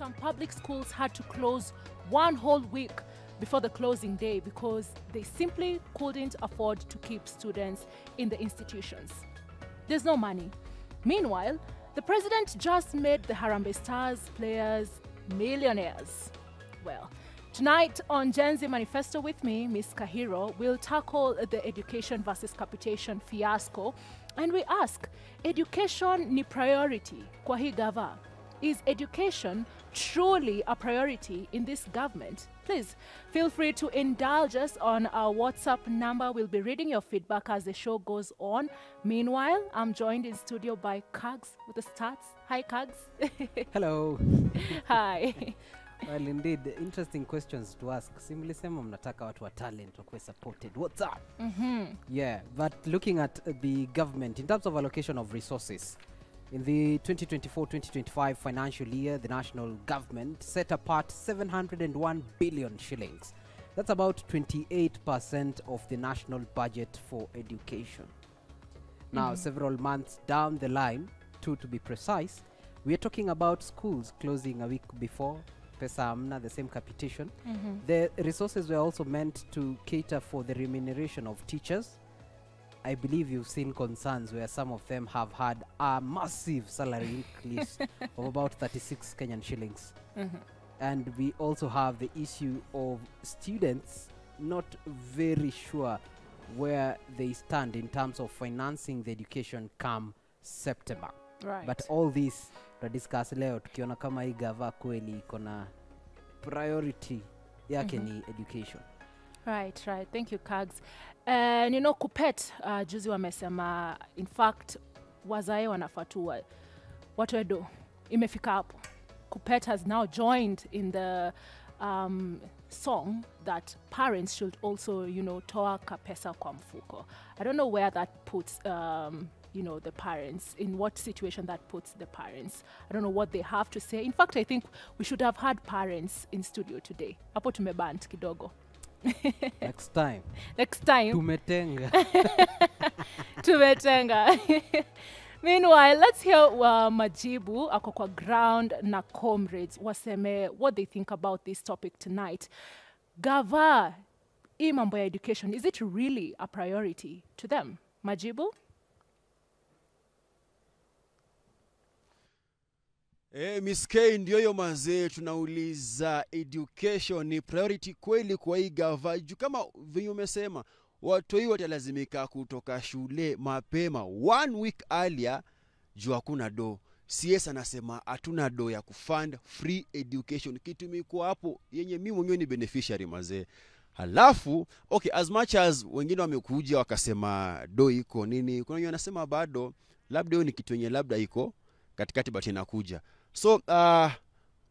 some public schools had to close one whole week before the closing day because they simply couldn't afford to keep students in the institutions. There's no money. Meanwhile, the president just made the Harambee Stars players millionaires. Well, tonight on Gen Z Manifesto with me, Ms. Kahiro, we'll tackle the education versus capitation fiasco, and we ask, education ni priority kwa hii Gava? Is education truly a priority in this government? Please feel free to indulge us on our WhatsApp number. We'll be reading your feedback as the show goes on. Meanwhile, I'm joined in studio by Kags with the stats. Hi, Kags. Hello. Hi. Well, indeed, interesting questions to ask. Simply sema mnataka watu wa talent wakuwe supported. What's up? Yeah, but looking at the government in terms of allocation of resources, in the 2024-2025 financial year, the national government set apart 701 billion shillings. That's about 28% of the national budget for education. Now, several months down the line, to be precise, we are talking about schools closing a week before, pesa amna, the same capitation. The resources were also meant to cater for the remuneration of teachers. I believe you've seen concerns where some of them have had a massive salary increase of about 36 Kenyan shillings. And we also have the issue of students not very sure where they stand in terms of financing the education come September. Right. But all this to discuss leo tukiona kama hii Gava kweli iko priority yake ni education. Right. Thank you, Kags. And you know, Kupet, juzi wamesema, in fact, wazae wanafatua. What do I do? Imefika hapo. Kupet has now joined in the song that parents should also, you know, toa kapesa kwa mfuko. I don't know where that puts, you know, the parents, in what situation that puts the parents. I don't know what they have to say. In fact, I think we should have had parents in studio today. Hapo tumebant kidogo. Next time. Tumetenga. Meanwhile, let's hear Majibu ako kwa ground na comrades waseme what they think about this topic tonight. Gava, hii mambo ya education, is it really a priority to them? Majibu? Miss K, ndio hiyo mazee, tunauliza education ni priority kweli kwa hii Gava? Juu kama vile umesema, watu hii watalazimika kutoka shule mapema 1 week earlier juu hakuna do. CS anasema hatuna do ya kufund free education. Kitu miko hapo yenye mimi mwenyewe ni beneficiary mazee. Halafu, okay, as much as wengine wamekuja wakasema do iko nini, kuna wengine wanasema bado labda hiyo ni kitu yenye labda iko katikati but inakuja. So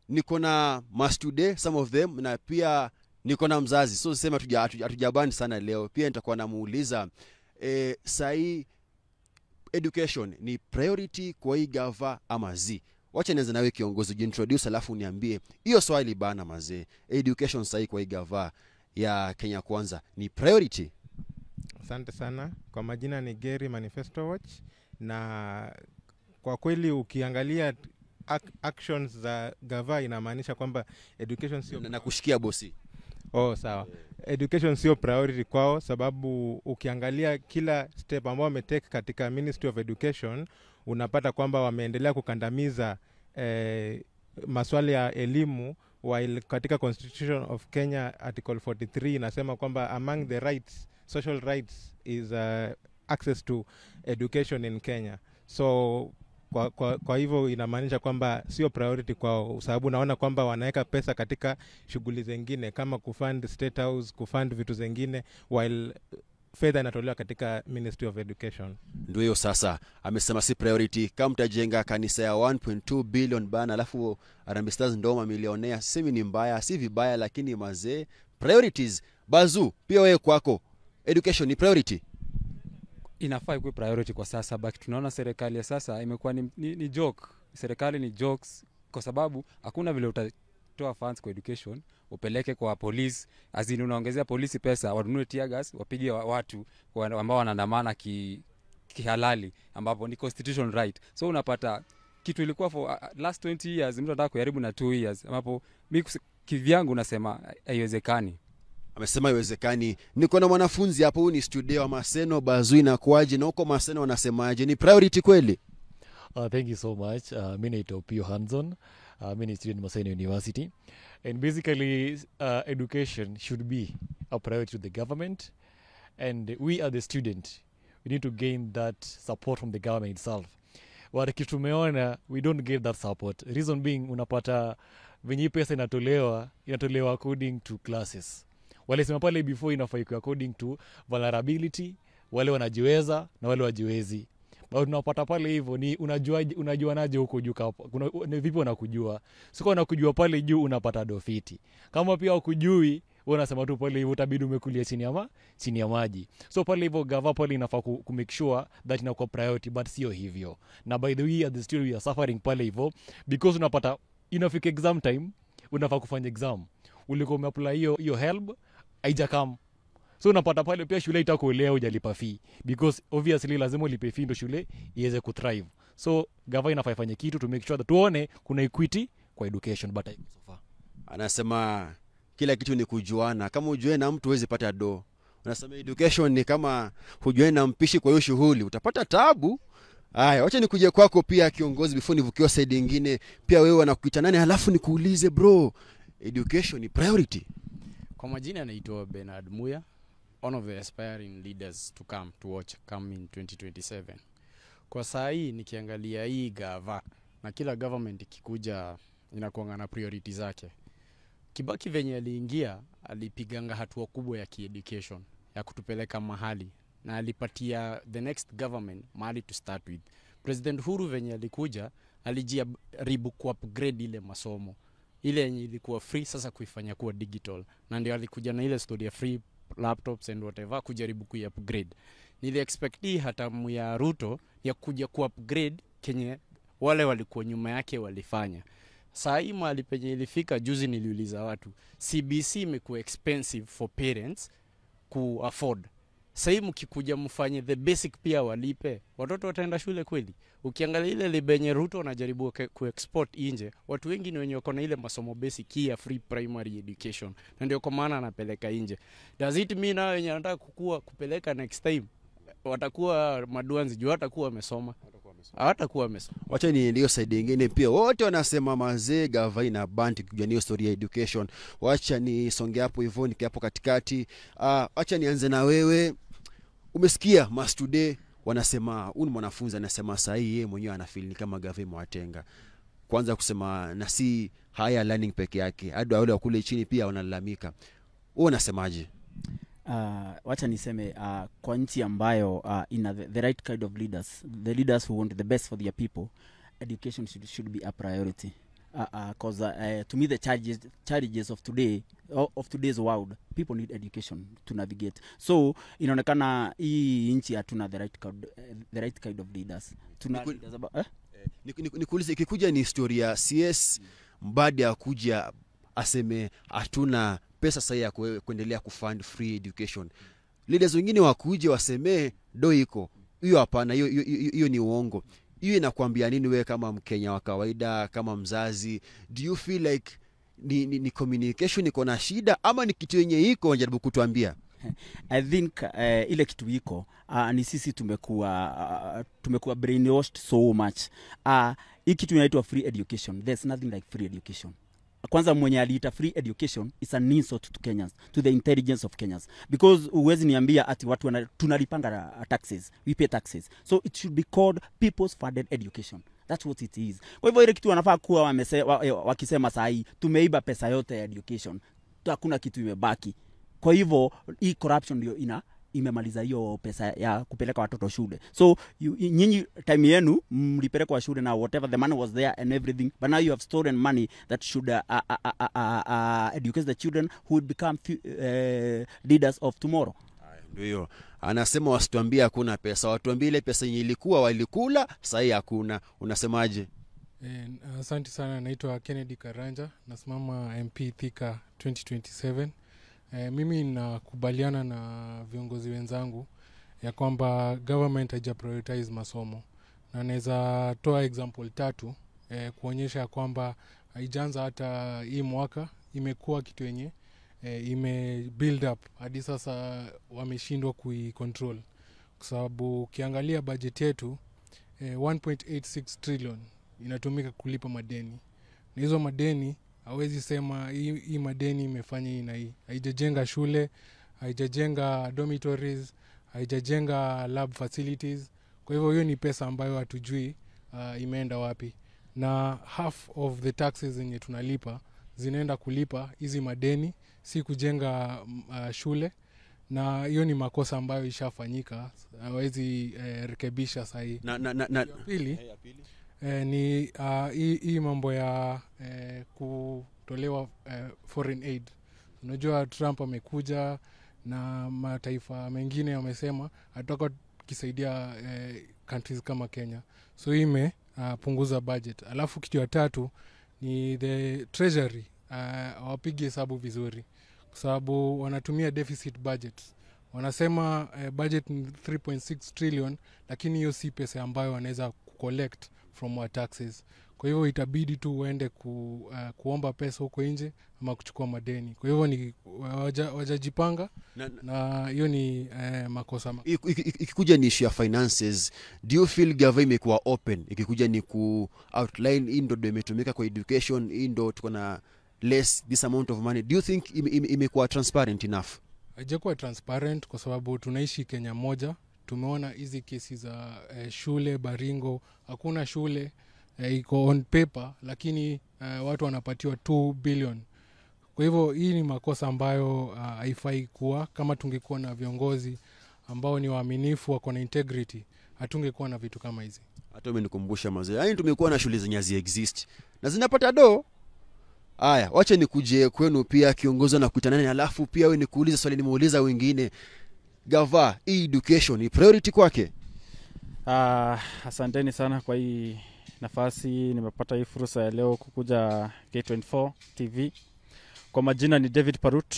niko na mastude, some of them, na pia niko na mzazi. So sema hatujabani sana leo. Pia nitakuwa namuuliza sahi education ni priority kwa hii Gava ama zi? Wacha nianze nawe kiongozi, introduce alafu niambie hiyo swali bana mazee. Education sahi kwa hii Gava ya Kenya Kwanza ni priority? Asante sana. Kwa majina ni Gary Manifesto Watch, na kwa kweli ukiangalia actions za Gava inamaanisha kwamba education sio na kushikia bosi. Sawa. Education sio priority kwao, sababu ukiangalia kila step ambao wametake katika Ministry of Education unapata kwamba wameendelea kukandamiza maswali ya elimu, while katika Constitution of Kenya Article 43 inasema kwamba among the rights, social rights is access to education in Kenya. So kwa hivyo inamaanisha kwamba sio priority kwa sababu naona kwamba wanaweka pesa katika shughuli zingine kama kufund State House, kufund vitu zingine, while fedha inatolewa katika Ministry of Education. Ndio hiyo sasa amesema si priority. Kama mtajenga kanisa ya 1.2 billion bana alafu Harambee Stars ndio mamilionea, sisi ni mbaya, si vibaya, lakini mazee priorities. Bazu, pia wewe kwako education ni priority? Inafaa ikuwe priority kwa sasa, but tunaona serikali ya sasa imekuwa ni joke. Serikali ni jokes kwa sababu hakuna vile utatoa funds kwa education upeleke kwa police, azini unaongezea polisi pesa wanunue tear gas wapige watu ambao wanaandamana kihalali ambapo ni constitutional right. So unapata kitu ilikuwa for last 20 years mtu anataka kujaribu na 2 years ambapo mimi kivyangu nasema haiwezekani. Amesema haiwezekani. Niko na mwanafunzi hapo, huyu ni studio wa Maseno Bazui, na kwaje na huko Maseno wanasemaje? Ni priority kweli? Thank you so much. Mimi naitwa Pio Hanson. Mimi ni student Maseno University. And basically, education should be a priority to the government. And we are the student. We need to gain that support from the government itself. Tumeona, we don't get that support. Reason being, unapata venye pesa inatolewa according to classes. Wale sema pale before inafaa ikuwe according to vulnerability, wale wanajiweza na wale wajiwezi. But unapata pale hivyo ni unajuanaje huko juu kuna vipi wanakujua. Siko wanakujua pale juu unapata dofiti. Kama pia ukujui unasema tu pale hivyo utabidi umekulia chini ya maji. So pale hivyo Gava pale inafaa ku make sure that inakuwa priority, but sio hivyo. Na by the way at the still we are suffering pale hivyo because unapata inafika exam time unafaa kufanya exam. Ulikuwa umeapply hiyo help haijakam. So unapata pale pia shule itakuelewa hujalipa fee because obviously lazima ulipe fee ndio shule iweze ku thrive. So Gava inafaa ifanye kitu to make sure that tuone kuna equity kwa education, but so far anasema kila kitu ni kujuana. Kama ujue na mtu huwezi pata do. Unasema education ni kama hujue na mpishi, kwa hiyo shughuli utapata tabu. Haya, wacha nikuje kwako pia kiongozi, before nivukiwa side nyingine. Pia wewe wanakuita nani, halafu nikuulize bro, education ni priority? Kwa majina naitwa Bernard Muya, one of the aspiring leaders to come in 2027. Kwa saa hii nikiangalia hii Gava na kila government ikikuja inakuanga na priority zake. Kibaki venye aliingia alipiganga hatua kubwa ya ki-education ya kutupeleka mahali na alipatia the next government mahali to start with. President Huru venye alikuja alijaribu ku-upgrade ile masomo. Ile yenye ilikuwa free sasa kuifanya kuwa digital. Na ndio alikuja na ile story ya free laptops and whatever kujaribu ku-upgrade. Nili expect hata ya Ruto ya kuja ku-upgrade kenye wale walikuwa nyuma yake walifanya. Saa hii mahali penye ilifika juzi niliuliza watu, CBC imekuwa expensive for parents ku afford. Sasa hii mkikuja mfanye the basic pia walipe, watoto wataenda shule kweli? Ukiangalia ile libenye Ruto anajaribu ku-export nje, watu wengi ni wenye wako na ile masomo basic ya free primary education. Na ndio kwa maana anapeleka nje. Does it mean na wenye anataka kupeleka next time watakuwa maduanzi juu hatakuwa wamesoma? Hatakuwa wamesoma. Wacha ni ndio side nyingine pia. Wote wanasema mazee Gava ina banti kujua hiyo story ya education. Wacha ni songe hapo hivyo hapo katikati. Wacha nianze na wewe. Umesikia mastude wanasema huyu mwanafunzi anasema saa hii yeye mwenyewe anafeel ni kama Gava imewatenga. Kwanza kusema na si higher learning peke yake, hadi wale wa kule chini pia wanalalamika. Wewe unasemaje? Wacha niseme kwa nchi ambayo ina the right kind of leaders, the leaders who want the best for their people, education should be a priority. Because to me the challenges of today's world, people need education to navigate. So inaonekana hii nchi hatuna the right kind of leaders. Nikuulize, ikikuja ni historia CS Mbadi akuja aseme hatuna pesa sahihi ya kuendelea kufund free education, leaders wengine wakuje waseme do iko hiyo, hapana, hiyo ni uongo. Hiyo inakuambia nini wewe kama Mkenya wa kawaida, kama mzazi? Do you feel like ni communication iko na shida ama ni kitu yenye iko unajaribu kutuambia? I think ile kitu iko ni sisi tumekuwa brainwashed so much. Hii kitu inaitwa free education. There's nothing like free education. Kwanza mwenye aliita free education is an insult to Kenyans, to the intelligence of Kenyans, because uwezi niambia ati watu tunalipanga taxes, we pay taxes, so it should be called people's funded education. That's what it is. Kwa hivyo ile kitu wanafaa kuwa wakisema saa hii tumeiba pesa yote ya education, hakuna kitu imebaki. Kwa hivyo hii corruption ndio imemaliza hiyo pesa ya kupeleka watoto shule. So nyinyi time yenu mlipeleka wa shule na whatever the money was there and everything, but now you have stolen money that should educate the children who would become leaders of tomorrow. Ndio anasema wasituambie hakuna pesa, watuambie ile pesa yenye ilikuwa walikula sasa hakuna. Unasemaje? Asante sana. Naitwa Kennedy Karanja, nasimama MP Thika 2027. Mimi nakubaliana na viongozi wenzangu ya kwamba government haija prioritize masomo, na naweza toa example 3 kuonyesha kwamba haijaanza hata hii mwaka, imekuwa kitu yenye ime build up hadi sasa wameshindwa kuicontrol, kwa sababu ukiangalia budget yetu 1.86 trillion inatumika kulipa madeni, na hizo madeni hawezi sema hii madeni imefanya hii na hii. Haijajenga shule, haijajenga dormitories, haijajenga lab facilities. Kwa hivyo hiyo ni pesa ambayo hatujui imeenda wapi, na half of the taxes zenye tunalipa zinaenda kulipa hizi madeni, si kujenga shule, na hiyo ni makosa ambayo ishafanyika, hawezi rekebisha sahi. Pili ni hii mambo ya kutolewa foreign aid. Unajua Trump amekuja na mataifa mengine wamesema atatoka kisaidia countries kama Kenya, so ime punguza budget. Alafu kitu ya 3 ni the treasury, wapige hesabu vizuri, kwa sababu wanatumia deficit budget. Wanasema budget ni 3.6 trillion, lakini hiyo si pesa ambayo wanaweza collect from our taxes. Kwa hivyo itabidi tu uende kuomba pesa huko nje ama kuchukua madeni. Kwa hivyo ni wajajipanga, na hiyo ni makosa. Ikikuja ni issue ya finances, do you feel Gava imekuwa open? Ikikuja ni ku outline hii ndo imetumika kwa education, hii ndo tuko na less this amount of money, do you think imekuwa transparent enough? Haijakuwa transparent kwa sababu tunaishi Kenya moja. Tumeona hizi kesi za shule Baringo, hakuna shule iko on paper, lakini watu wanapatiwa 2 billion. Kwa hivyo hii ni makosa ambayo haifai kuwa. Kama tungekuwa na viongozi ambao ni waaminifu, wako na integrity, hatungekuwa na vitu kama hizi. Hata umenikumbusha mazee, yaani tumekuwa na shule zenye exist na zinapata do. Haya, wacha nikuje kwenu pia kiongozi na kuita nani, alafu pia wewe nikuulize swali nimeuliza wengine. Gava, education ni priority kwake? Asanteni sana kwa hii nafasi, nimepata hii fursa ya leo kukuja K24 TV. Kwa majina ni David Parut.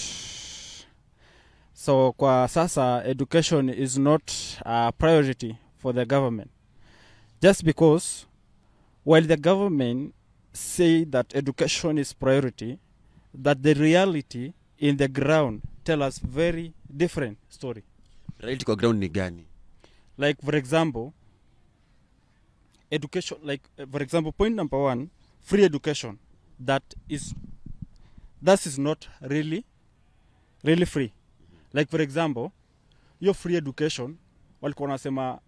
So kwa sasa education is not a priority for the government, just because while the government say that education is priority, that the reality in the ground tell us very different story. Reality kwa ground ni gani? Like for example, education, like for example, point number 1, free education, that is not really free. Like for example, your free education walikuwa wanasema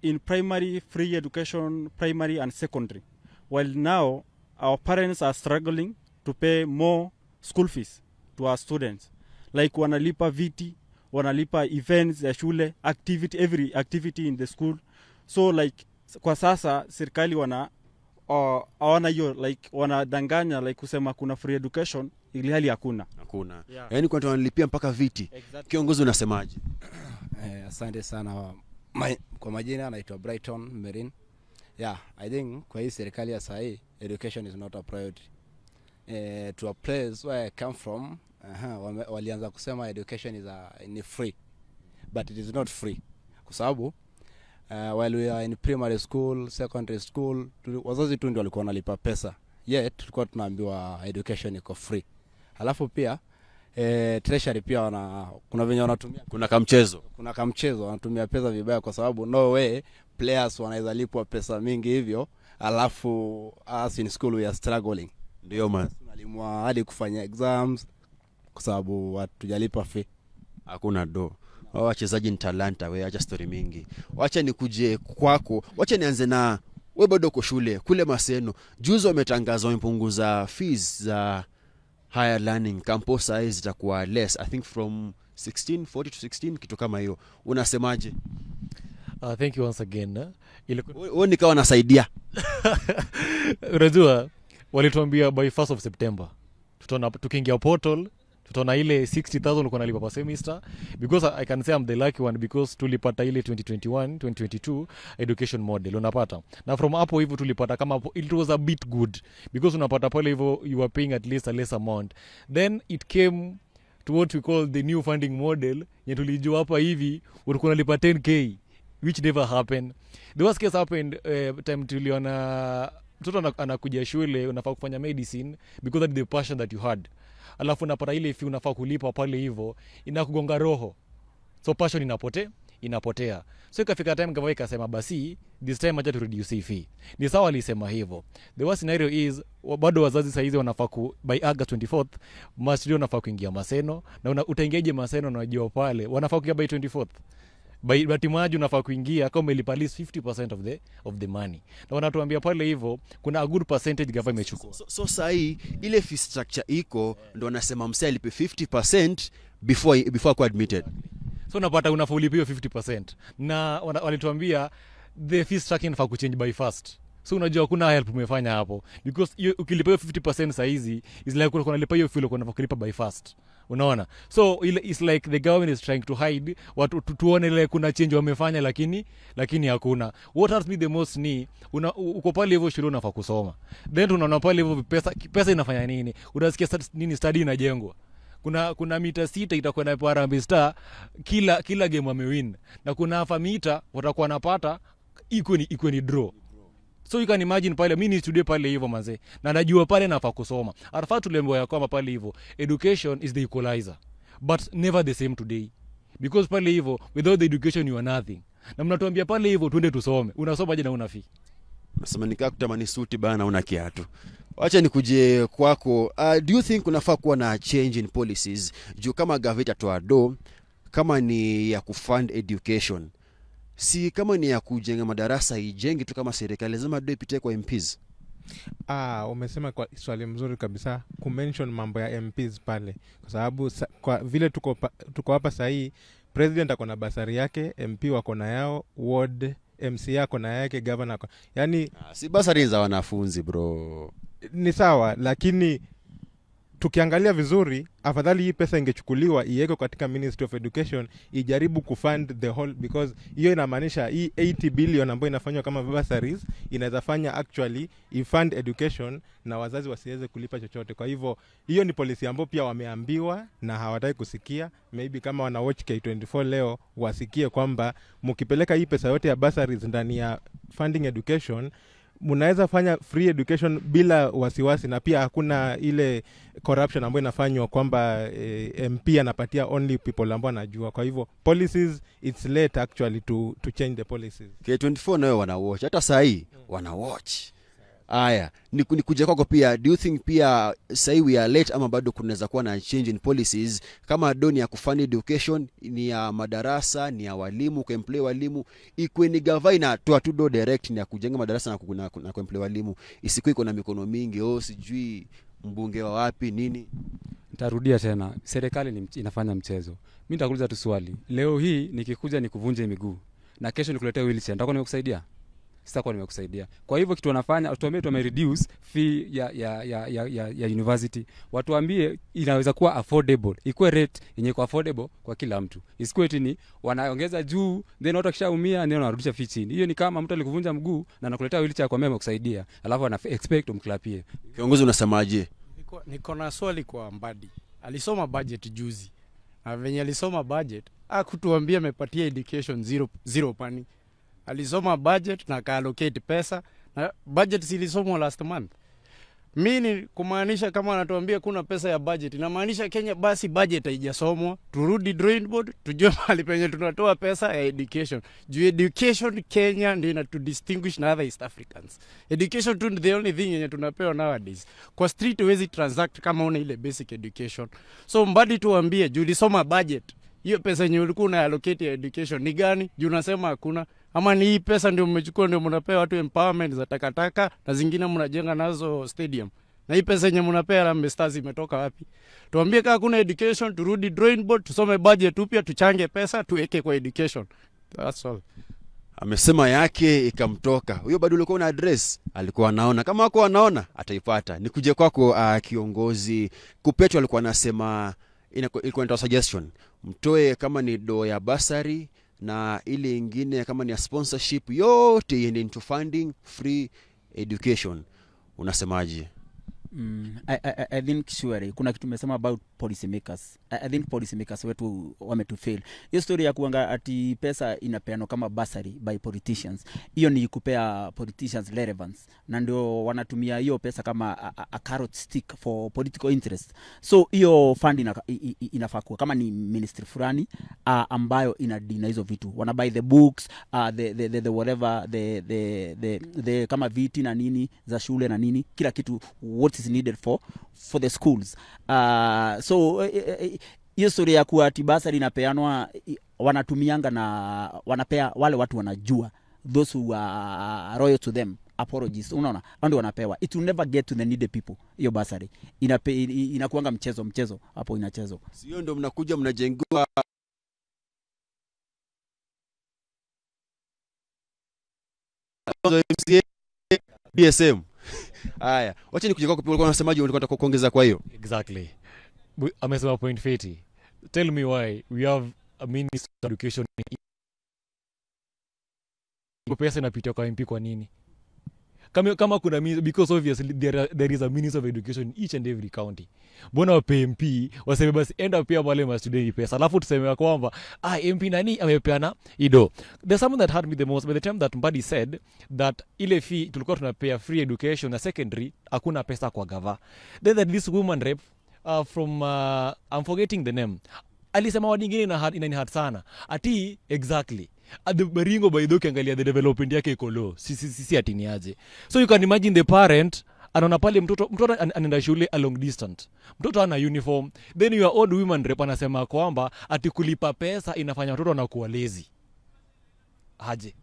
in primary free education, primary and secondary, while now our parents are struggling to pay more school fees to our students. Like wanalipa viti, wanalipa events ya shule, activity, every activity in the school. So like kwa sasa serikali hawana hiyo, like wanadanganya, like kusema kuna free education ili hali hakuna. Yeah. Yaani kwa watu wanalipia mpaka viti. Exactly. Kiongozi unasemaje? Asante sana. Kwa majina anaitwa Brighton Merin. Yeah, I think kwa hii serikali ya sasa education is not a priority. To a place where I come from, walianza kusema education is free, but it is not free. Kwa sababu while we are in primary school, secondary school, wazazi tu ndio walikuwa wanalipa pesa, yet tulikuwa tunaambiwa education iko free. Halafu pia treasury pia kuna venye wanatumia, kuna kamchezo wanatumia pesa vibaya, kwa sababu no way players wanaweza lipwa pesa mingi hivyo, alafu us in school we are struggling. Ndio man, tunalimwa hadi kufanya exams kwa sababu hatujalipa fee, hakuna do. Wachezaji ni talanta, wewe acha story mingi. Wacha nikuje kwako, wacha nianze na wewe, bado uko shule kule Maseno. Juzi wametangaza wamepunguza fees za higher learning, campus size itakuwa less, I think from 40 to 16, kitu kama hiyo. Unasemaje? Thank you once again. Wewe nikawa nasaidia. Unajua walituambia by 1st of September tukiingia portal tutaona ile 60,000 uko nalipa per semester, because I can say I'm the lucky one, because tulipata ile 2021 2022 education model unapata, na from hapo hivyo tulipata kama it was a bit good, because unapata pale hivyo you were paying at least a less amount. Then it came to what we call the new funding model, yetulijua hapa hivi ulikuwa unalipa 10k which never happened. The worst case happened time tuliona mtoto anakuja shule, unafaa kufanya medicine because of the passion that you had, alafu unapata ile fee unafaa kulipa pale hivyo, inakugonga roho, so passion inapotea. So ikafika time Gava ikasema basi this time acha to reduce fee. Ni sawa alisema hivyo. The worst scenario is bado wazazi saizi wanafaa by August 24th must wanafaa kuingia Maseno, na utaingiaje Maseno na unajua pale wanafaa kuingia by 24th. By timaji unafaa kuingia kama umelipa at least 50% of the money. Na wanatuambia pale hivyo kuna a good percentage Gava imechukua. So sahi ile fee structure iko ndo wanasema msee alipe 50% before ku admitted. So unapata unafaa ulipe 50%. Na walituambia the fee structure inafaa kuchange by first. So unajua kuna help umefanya hapo because ukilipa 50% saizi is like unakuwa unalipa hiyo fee unafaa kulipa by first. Unaona? So it's like the government is trying to hide watu tuone ile kuna change wamefanya lakini hakuna. What hurts me the most ni uko pale hivyo shule unafaa kusoma. Then unaona pale hivyo pesa inafanya nini? Unasikia nini study inajengwa. Kuna mita 6 itakuwa na Harambee Star kila game wamewin. Na kuna half mita watakuwa napata iko ni draw. So you can imagine pale mimi ni studio pale hivyo manze. Na najua pale nafaa kusoma. Arafaa tulembo ya kwamba pale hivyo education is the equalizer. But never the same today. Because pale hivyo without the education you are nothing. Na mnatuambia pale hivyo twende tusome. Unasoma je na una fee? Nasema nikaa kutamani suti bana una kiatu. Wacha nikuje kwako. Do you think unafaa kuwa na change in policies? Juu kama gaveta toa do kama ni ya kufund education. Si kama ni ya kujenga madarasa ijenge tu kama serikali lazima do ipite kwa MPs. Umesema kwa swali mzuri kabisa kumention mambo ya MPs pale. Kwa sababu kwa vile tuko hapa sahi president akona basari yake, MP wako na yao, ward MC yako na yake, governor. Yani si basari za wanafunzi bro. Ni sawa lakini tukiangalia vizuri afadhali hii pesa ingechukuliwa iwekwe katika Ministry of Education ijaribu kufund the whole, because hiyo inamaanisha hii 80 billion ambayo inafanywa kama bursaries inaweza fanya actually ifund education na wazazi wasiweze kulipa chochote. Kwa hivyo hiyo ni policy ambayo pia wameambiwa na hawataki kusikia. Maybe kama wana watch K24 leo wasikie kwamba mkipeleka hii pesa yote ya bursaries ndani ya funding education mnaweza fanya free education bila wasiwasi, na pia hakuna ile corruption ambayo inafanywa kwamba MP anapatia only people ambao anajua. Kwa hivyo policies it's late actually to change the policies. K24 nayo wana watch hata sahi wana watch. Aya, nikuje kwako pia, do you think pia sahi we are late ama bado kunaweza kuwa na change in policies kama doni ya kufund education ni ya madarasa, ni ya walimu, kuemploy walimu, ikuwe ni Gava inatoa tu do direct ni ya kujenga madarasa na kuemploy walimu, isikuwe iko na mikono mingi sijui mbunge wa wapi nini. Nitarudia tena, serikali inafanya mchezo. Mimi nitakuuliza tu swali. Leo hii nikikuja nikuvunje miguu na kesho nikuletea wheelchair, nitakuwa nimekusaidia? Sitakuwa nimekusaidia. Kwa hivyo kitu wanafanya tuame reduce fee ya university. Watuambie inaweza kuwa affordable. Ikuwe rate yenye kwa affordable kwa kila mtu. Isikuwe eti ni wanaongeza juu then watu kishaumia ndio wanarudisha fee chini. Hiyo ni kama mtu alikuvunja mguu na anakuletea wheelchair kwa mema kusaidia. Alafu ana expect umklapie. Kiongozi unasemaje? Niko na swali kwa Mbadi. Alisoma budget juzi. Na venye alisoma budget, hakutuambia amepatia education zero pani. Alisoma budget na ka-allocate pesa na budget zilisomwa last month. Mimi kumaanisha kama anatuambia kuna pesa ya budget, inamaanisha Kenya basi budget haijasomwa. Turudi drawing board tujue mahali penye tunatoa pesa ya education. Juu education Kenya ndio ina to distinguish na other East Africans. Education tu the only thing yenye tunapewa nowadays. Kwa street huwezi transact kama una ile basic education. So Mbadi tuambie juu ulisoma budget, hiyo pesa yenye ulikuwa una allocate ya education ni gani? Juu unasema hakuna. Ama ni hii pesa ndio mmechukua ndio mnapea watu empowerment za takataka na zingine mnajenga nazo stadium. Na hii pesa yenye mnapea Harambee Stars imetoka wapi? Tuambie kama kuna education, turudi drawing board, tusome budget upya, tuchange pesa, tuweke kwa education. That's all. Amesema yake ikamtoka. Huyo bado ulikuwa una address, alikuwa anaona. Kama wako anaona ataipata. Nikuje kwako kiongozi. Kupecho alikuwa anasema ilikuwa ni suggestion. Mtoe kama ni do ya basari na ile ingine kama ni sponsorship yote iende into funding free education. Unasemaje? I think sure kuna kitu tumesema about policy makers. I think policy makers wetu wametufail. Hiyo story ya kuanga ati pesa inapeanwa kama bursary by politicians, hiyo ni kupea politicians relevance, na ndio wanatumia hiyo pesa kama a carrot stick for political interest. So hiyo fund inafaa kuwa kama ni ministry fulani ambayo inadina hizo vitu, wana buy the books, the whatever, the kama viti na nini za shule na nini, kila kitu what is needed for the schools. So hiyo story ya kuwa tibasa linapeanwa wanatumianga na wanapea wale watu wanajua, those who are royal to them, apologies, unaona, ndio wanapewa. It will never get to the needy people. Hiyo basari inakuanga mchezo hapo, inachezo. Sio ndio mnakuja mnajengewa BSM. Haya, wacha nikuje kwako, ulikuwa unasemaje, ulikuwa unataka kuongeza kwa hiyo? Exactly. Amesema point fiti. Tell me why we have a minister of education. Pesa inapitia kwa MP kwa nini? Kama kuna because obviously there is a minister of education in each and every county. Mbona wa MP waseme basi enda pia wale ma student pesa, alafu tuseme kwamba MP nani amepeana ido. There's something that hurt me the most by the time that Mbadi said that ile fee tulikuwa tunapea free education na secondary hakuna pesa kwa Gava. Then this woman rep from I'm forgetting the name, alisema wadi nyingine inanihurt sana ati exactly the Baringo by ukiangalia the development yake iko low, si atini aje. So you can imagine the parent anaona pale mtoto anaenda shule a long distance, mtoto ana uniform, then your old women rep anasema kwamba ati kulipa pesa inafanya mtoto anakuwa lazy aje.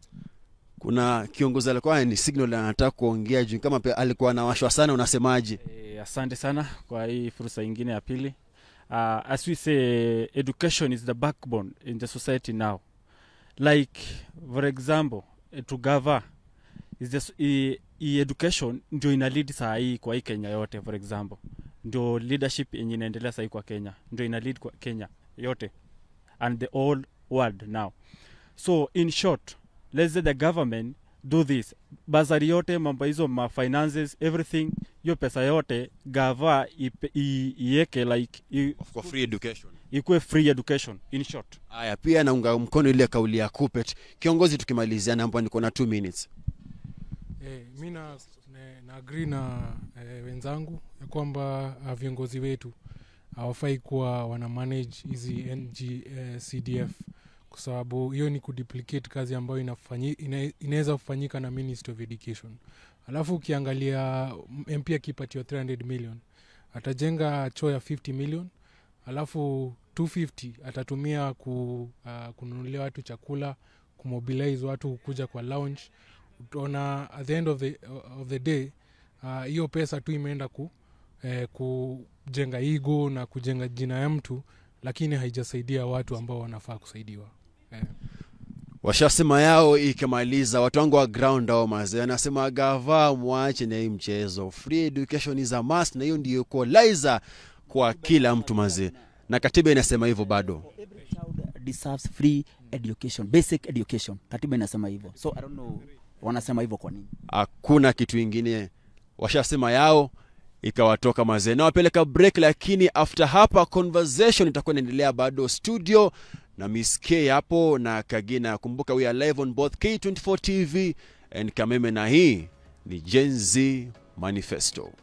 Kuna kiongozi alikuwa ni signal anataka kuongea juu kama alikuwa anawashwa sana, unasemaje? Asante sana kwa hii fursa nyingine ya pili. As we say, education is the backbone in the society now. Like for example, to Gava is just education ndio ina lead saa hii kwa hii Kenya yote. For example, ndio leadership yenye inaendelea saa hii kwa Kenya, ndio ina lead kwa Kenya yote and the whole world now. So in short, let's say the government do this, bazari yote, mambo hizo, ma finances, everything, hiyo pesa yote Gava iweke like for free education, ikuwe free education in short. Haya, pia naunga mkono ile kauli ya Kupet. Kiongozi, tukimalizia namba niko na 2 minutes. Mimi na agree na wenzangu ya kwamba viongozi wetu hawafai kuwa wana manage hizi CDF, kwa sababu hiyo ni kuduplicate kazi ambayo inaweza kufanyika na Ministry of Education. Alafu ukiangalia MP akipatiwa 300 million atajenga choo ya 50 million, alafu 250 atatumia kununulia watu chakula, kumobilize watu kuja kwa lounge. Utaona at the end of the day hiyo pesa tu imeenda kujenga ego na kujenga jina ya mtu, lakini haijasaidia watu ambao wanafaa kusaidiwa. Washasema yao ikimaliza. Watu wangu wa ground hao mazee anasema Gava muache na hii mchezo, free education is a must, na hiyo ndio equalizer kwa kila mtu mazee, na katiba inasema hivyo bado. Every child deserves free education, basic education. Katiba inasema hivyo. So I don't know wanasema hivyo kwa nini. Hakuna kitu kingine. Washasema yao ikawatoka mazee. Na wapeleka break, lakini after hapa conversation itakuwa inaendelea bado studio na Miss K hapo na Kagina. Kumbuka we are live on both K24 TV and Kameme, na hii ni Gen Z Manifesto.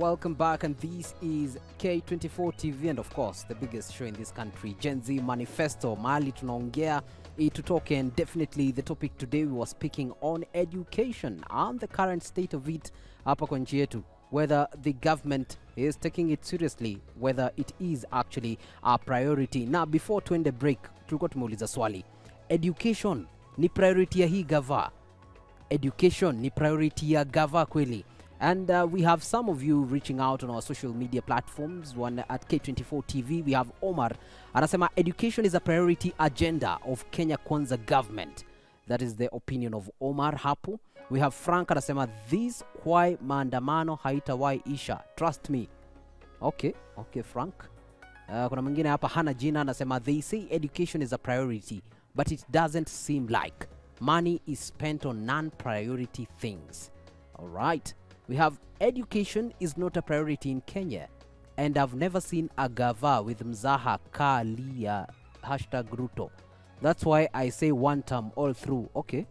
welcome back, and this is K24 TV, and of course the biggest show in this country, Gen Z Manifesto. Mahali tunaongea tutoke, and definitely the topic today we were speaking on education and the current state of it hapa kwa nchi yetu, whether the government is taking it seriously, whether it is actually a priority. Now before tuende break, tulikuwa tumeuliza swali, education ni priority ya hii Gava? Education ni priority ya Gava kweli? And we have some of you reaching out on our social media platforms. One at K24 TV, we have Omar. Anasema education is a priority agenda of Kenya Kwanza government. That is the opinion of Omar hapo. We have Frank anasema this why maandamano haitawai isha. Trust me. Okay, Frank. Kuna mwingine hapa hana jina anasema they say education is a priority, but it doesn't seem like money is spent on non-priority things. All right. We have education is not a priority in Kenya, and I've never seen a Gava with Mzaha Kalia #Ruto. That's why I say one term all through. Okay.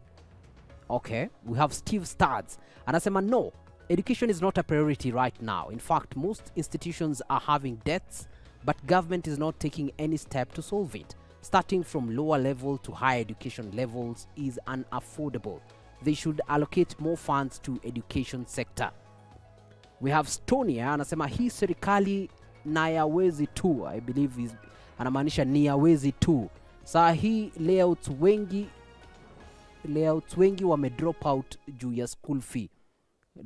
We have Steve Stards. Anasema no, education is not a priority right now. In fact, most institutions are having debts, but government is not taking any step to solve it. Starting from lower level to higher education levels is unaffordable. They should allocate more funds to education sector. We have Stonia anasema hii serikali na yawezi tu. I believe is anamaanisha ni yawezi tu. Saa hii layouts wengi wame drop out juu ya school fee.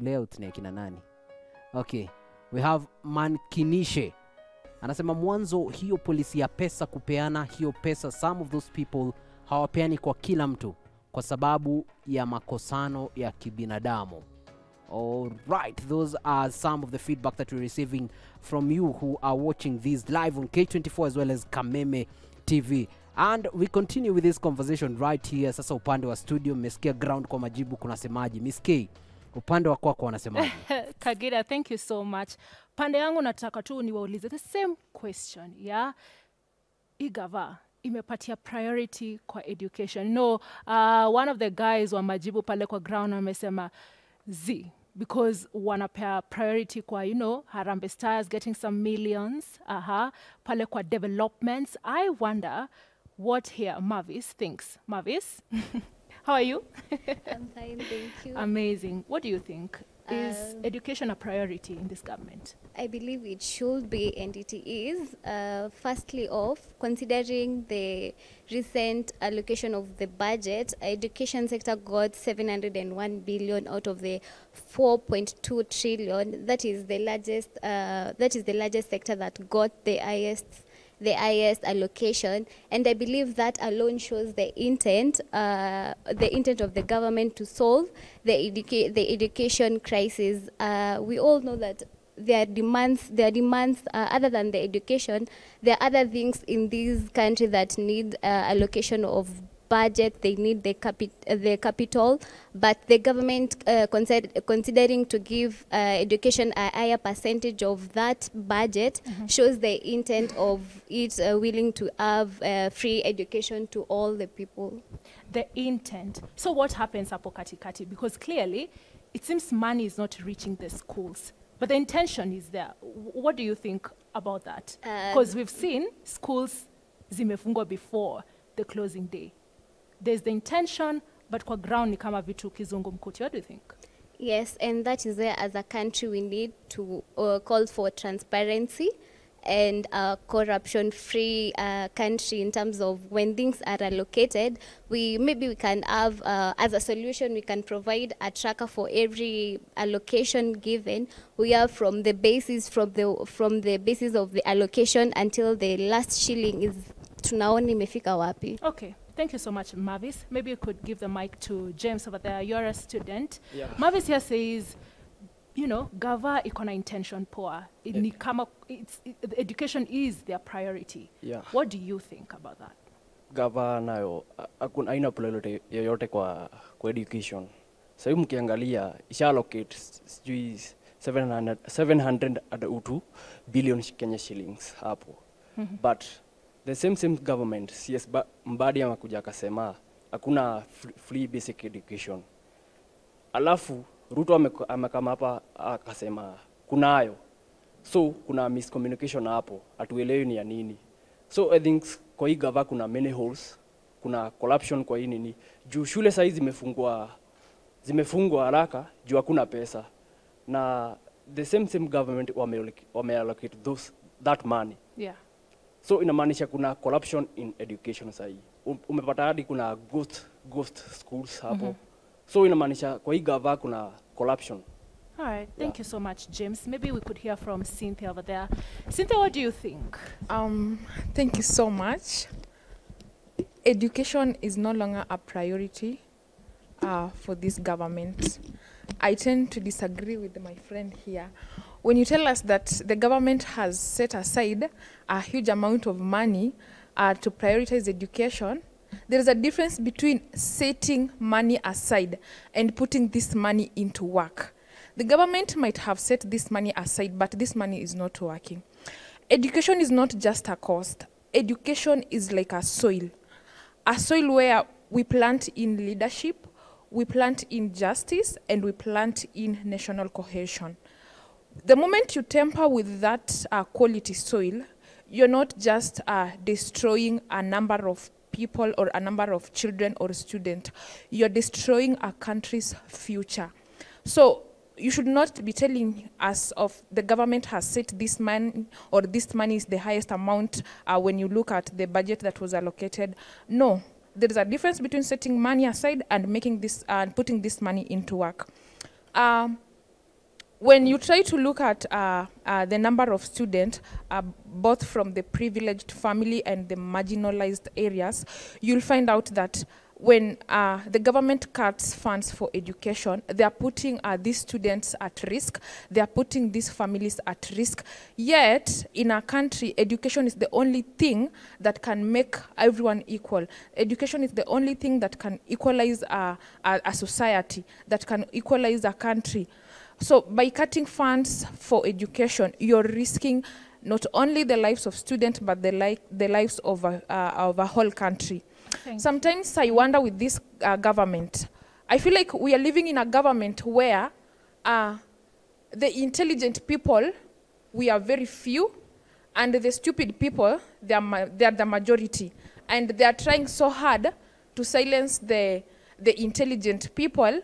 Layout ni akina nani? Okay. We have Mankinishe anasema mwanzo hiyo polisi ya pesa kupeana hiyo pesa, some of those people hawapeani kwa kila mtu kwa sababu ya makosano ya kibinadamu. All right, those are some of the feedback that we're receiving from you who are watching this live on K24 as well as Kameme TV. And we continue with this conversation right here. Sasa upande wa studio mmesikia ground kwa majibu kuna semaji. Miss K, upande wa kwako wanasemaje? Kagera, thank you so much. Pande yangu nataka tu niwaulize the same question, yeah? Igava imepatia priority kwa education. No, one of the guys wa majibu pale kwa ground amesema because wanapea priority kwa, Harambee Stars getting some millions, pale kwa developments. I wonder what here Mavis thinks. Mavis, how are you? I'm fine, thank you. Amazing. What do you think? Is education a priority in this government? I believe it should be, and it is. Firstly off, considering the recent allocation of the budget, education sector got 701 billion out of the 4.2 trillion. That is the largest sector that got the highest allocation, and I believe that alone shows the intent of the government to solve the education crisis. We all know that there are demands other than the education. There are other things in this country that need allocation of budget. They need the capital, but the government considering to give education a higher percentage of that budget shows the intent of it willing to have free education to all the people. The intent. So what happens hapo katikati? Because clearly it seems money is not reaching the schools, but the intention is there. What do you think about that? Because we've seen schools zimefungwa before the closing day. There's the intention, but kwa ground ni kama vitu kizungumkuti. What do you think? Yes, and that is where as a country we need to call for transparency and a corruption-free country in terms of when things are allocated. Maybe we can have, as a solution, we can provide a tracker for every allocation given. We have from the basis of the allocation until the last shilling is tunaona imefika wapi. Okay. Thank you so much, Mavis. Maybe you could give the mic to James over there. You're a student. Yeah. Mavis here says, Gava iko na intention poa. Education is their priority. Yeah. What do you think about that? Gava nayo haina priority yoyote kwa education. Sasa mkiangalia isha allocate 702 billion Kenya shillings hapo. But the same government CS Mbadi amakuja akasema hakuna free basic education. Alafu Ruto amekama hapa akasema kunayo. so kuna miscommunication hapo, hatuelewi ni ya nini. So I think kwa hii gava kuna many holes, kuna corruption kwa hii nini, juu shule saizi zimefungwa haraka juu hakuna pesa, na the same government wameallocate that money. Yeah. So inamaanisha kuna corruption in education sahi. Umepata hadi kuna ghost schools hapo. So inamaanisha kwa hii gava kuna corruption. All right, thank you so much, James. Maybe we could hear from Cynthia over there. Cynthia, what do you think? Thank you so much. Education is no longer a priority for this government. I tend to disagree with my friend here. When you tell us that the government has set aside a huge amount of money to prioritize education, there is a difference between setting money aside and putting this money into work. The government might have set this money aside, but this money is not working. Education is not just a cost. Education is like a soil where we plant in leadership, we plant in justice, and we plant in national cohesion. The moment you tamper with that quality soil, you're not just destroying a number of people or a number of children or students. You're destroying a country's future. So you should not be telling us of the government has set this money or this money is the highest amount when you look at the budget that was allocated. No, there is a difference between setting money aside and making this putting this money into work. When you try to look at the number of students, both from the privileged family and the marginalized areas, you'll find out that when the government cuts funds for education, they are putting these students at risk, they are putting these families at risk. Yet, in our country, education is the only thing that can make everyone equal. Education is the only thing that can equalize a society, that can equalize a country. So by cutting funds for education, you're risking not only the lives of students, but the lives of a whole country. Sometimes I wonder with this government, I feel like we are living in a government where the intelligent people, we are very few, and the stupid people, they are the majority. And they are trying so hard to silence the intelligent people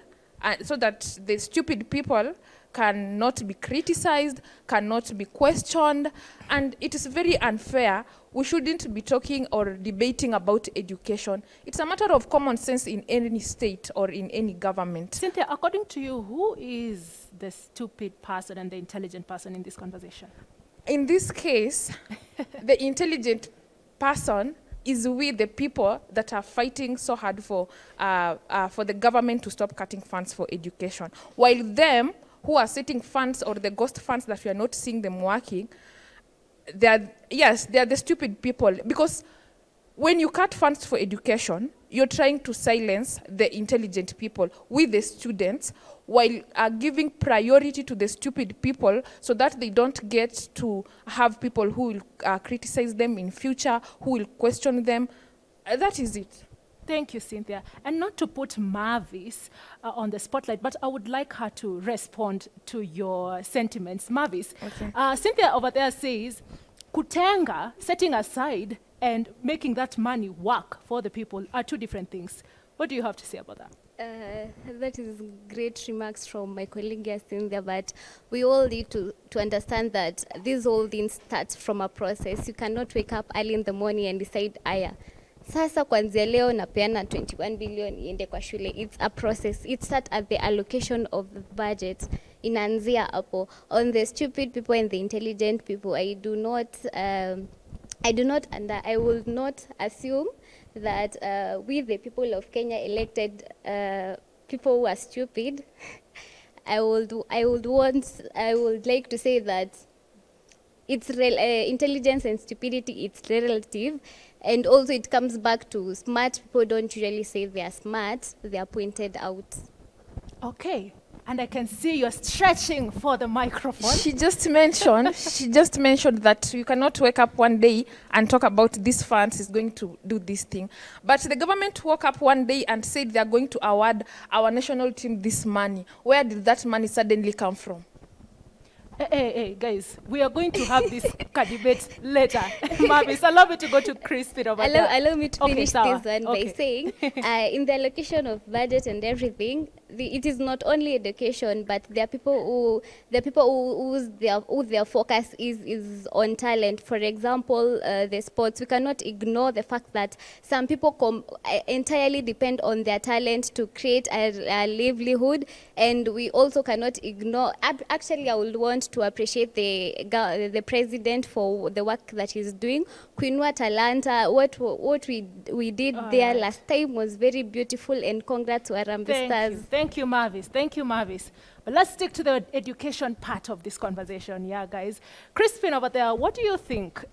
so that the stupid people cannot be criticized, cannot be questioned, and it is very unfair. We shouldn't be talking or debating about education. It's a matter of common sense in any state or in any government. Cynthia, according to you, who is the stupid person and the intelligent person in this conversation? In this case, the intelligent person is we, the people that are fighting so hard for the government to stop cutting funds for education, while them who are setting funds or the ghost funds that we are not seeing them working, they are the stupid people. Because when you cut funds for education, you're trying to silence the intelligent people with the students, while giving priority to the stupid people so that they don't get to have people who will criticize them in future, who will question them. That is it. Thank you, Cynthia. And not to put Mavis on the spotlight, but I would like her to respond to your sentiments. Mavis, okay. Cynthia over there says, kutenga, setting aside, and making that money work for the people are two different things. What do you have to say about that? That is great remarks from my colleague Cynthia, but we all need to understand that this whole thing starts from a process. You cannot wake up early in the morning and decide, sasa kwanzia leo napeana 21 billion iende kwa shule. It's a process. It starts at the allocation of the budget. Inaanzia hapo. On the stupid people and the intelligent people, I will not assume that we, the people of Kenya, elected people who are stupid. I would like to say that it's intelligence and stupidity, it's relative. And also it comes back to smart people don't usually say they are smart, they are pointed out. Okay. And I can see you're stretching for the microphone. She just mentioned that you cannot wake up one day and talk about this funds is going to do this thing. But the government woke up one day and said they are going to award our national team this money. Where did that money suddenly come from? Hey, guys, we are going to have this debate later. Mavis, allow me to go to Crispin over there. Allow me to Okay, finish sawa. this one Okay. by saying, in the allocation of budget and everything, it is not only education, but there are people who their focus is on talent. For example, the sports. We cannot ignore the fact that some people entirely depend on their talent to create a livelihood, and we also cannot ignore. Actually, I would want to appreciate the president for the work that he's doing. Kuinua Talanta, what we did there last time was very beautiful, and congrats to Harambee Stars. Thank you, Mavis. Thank you, Mavis. But let's stick to the education part of this conversation, yeah, guys. Crispin over there, what do you think?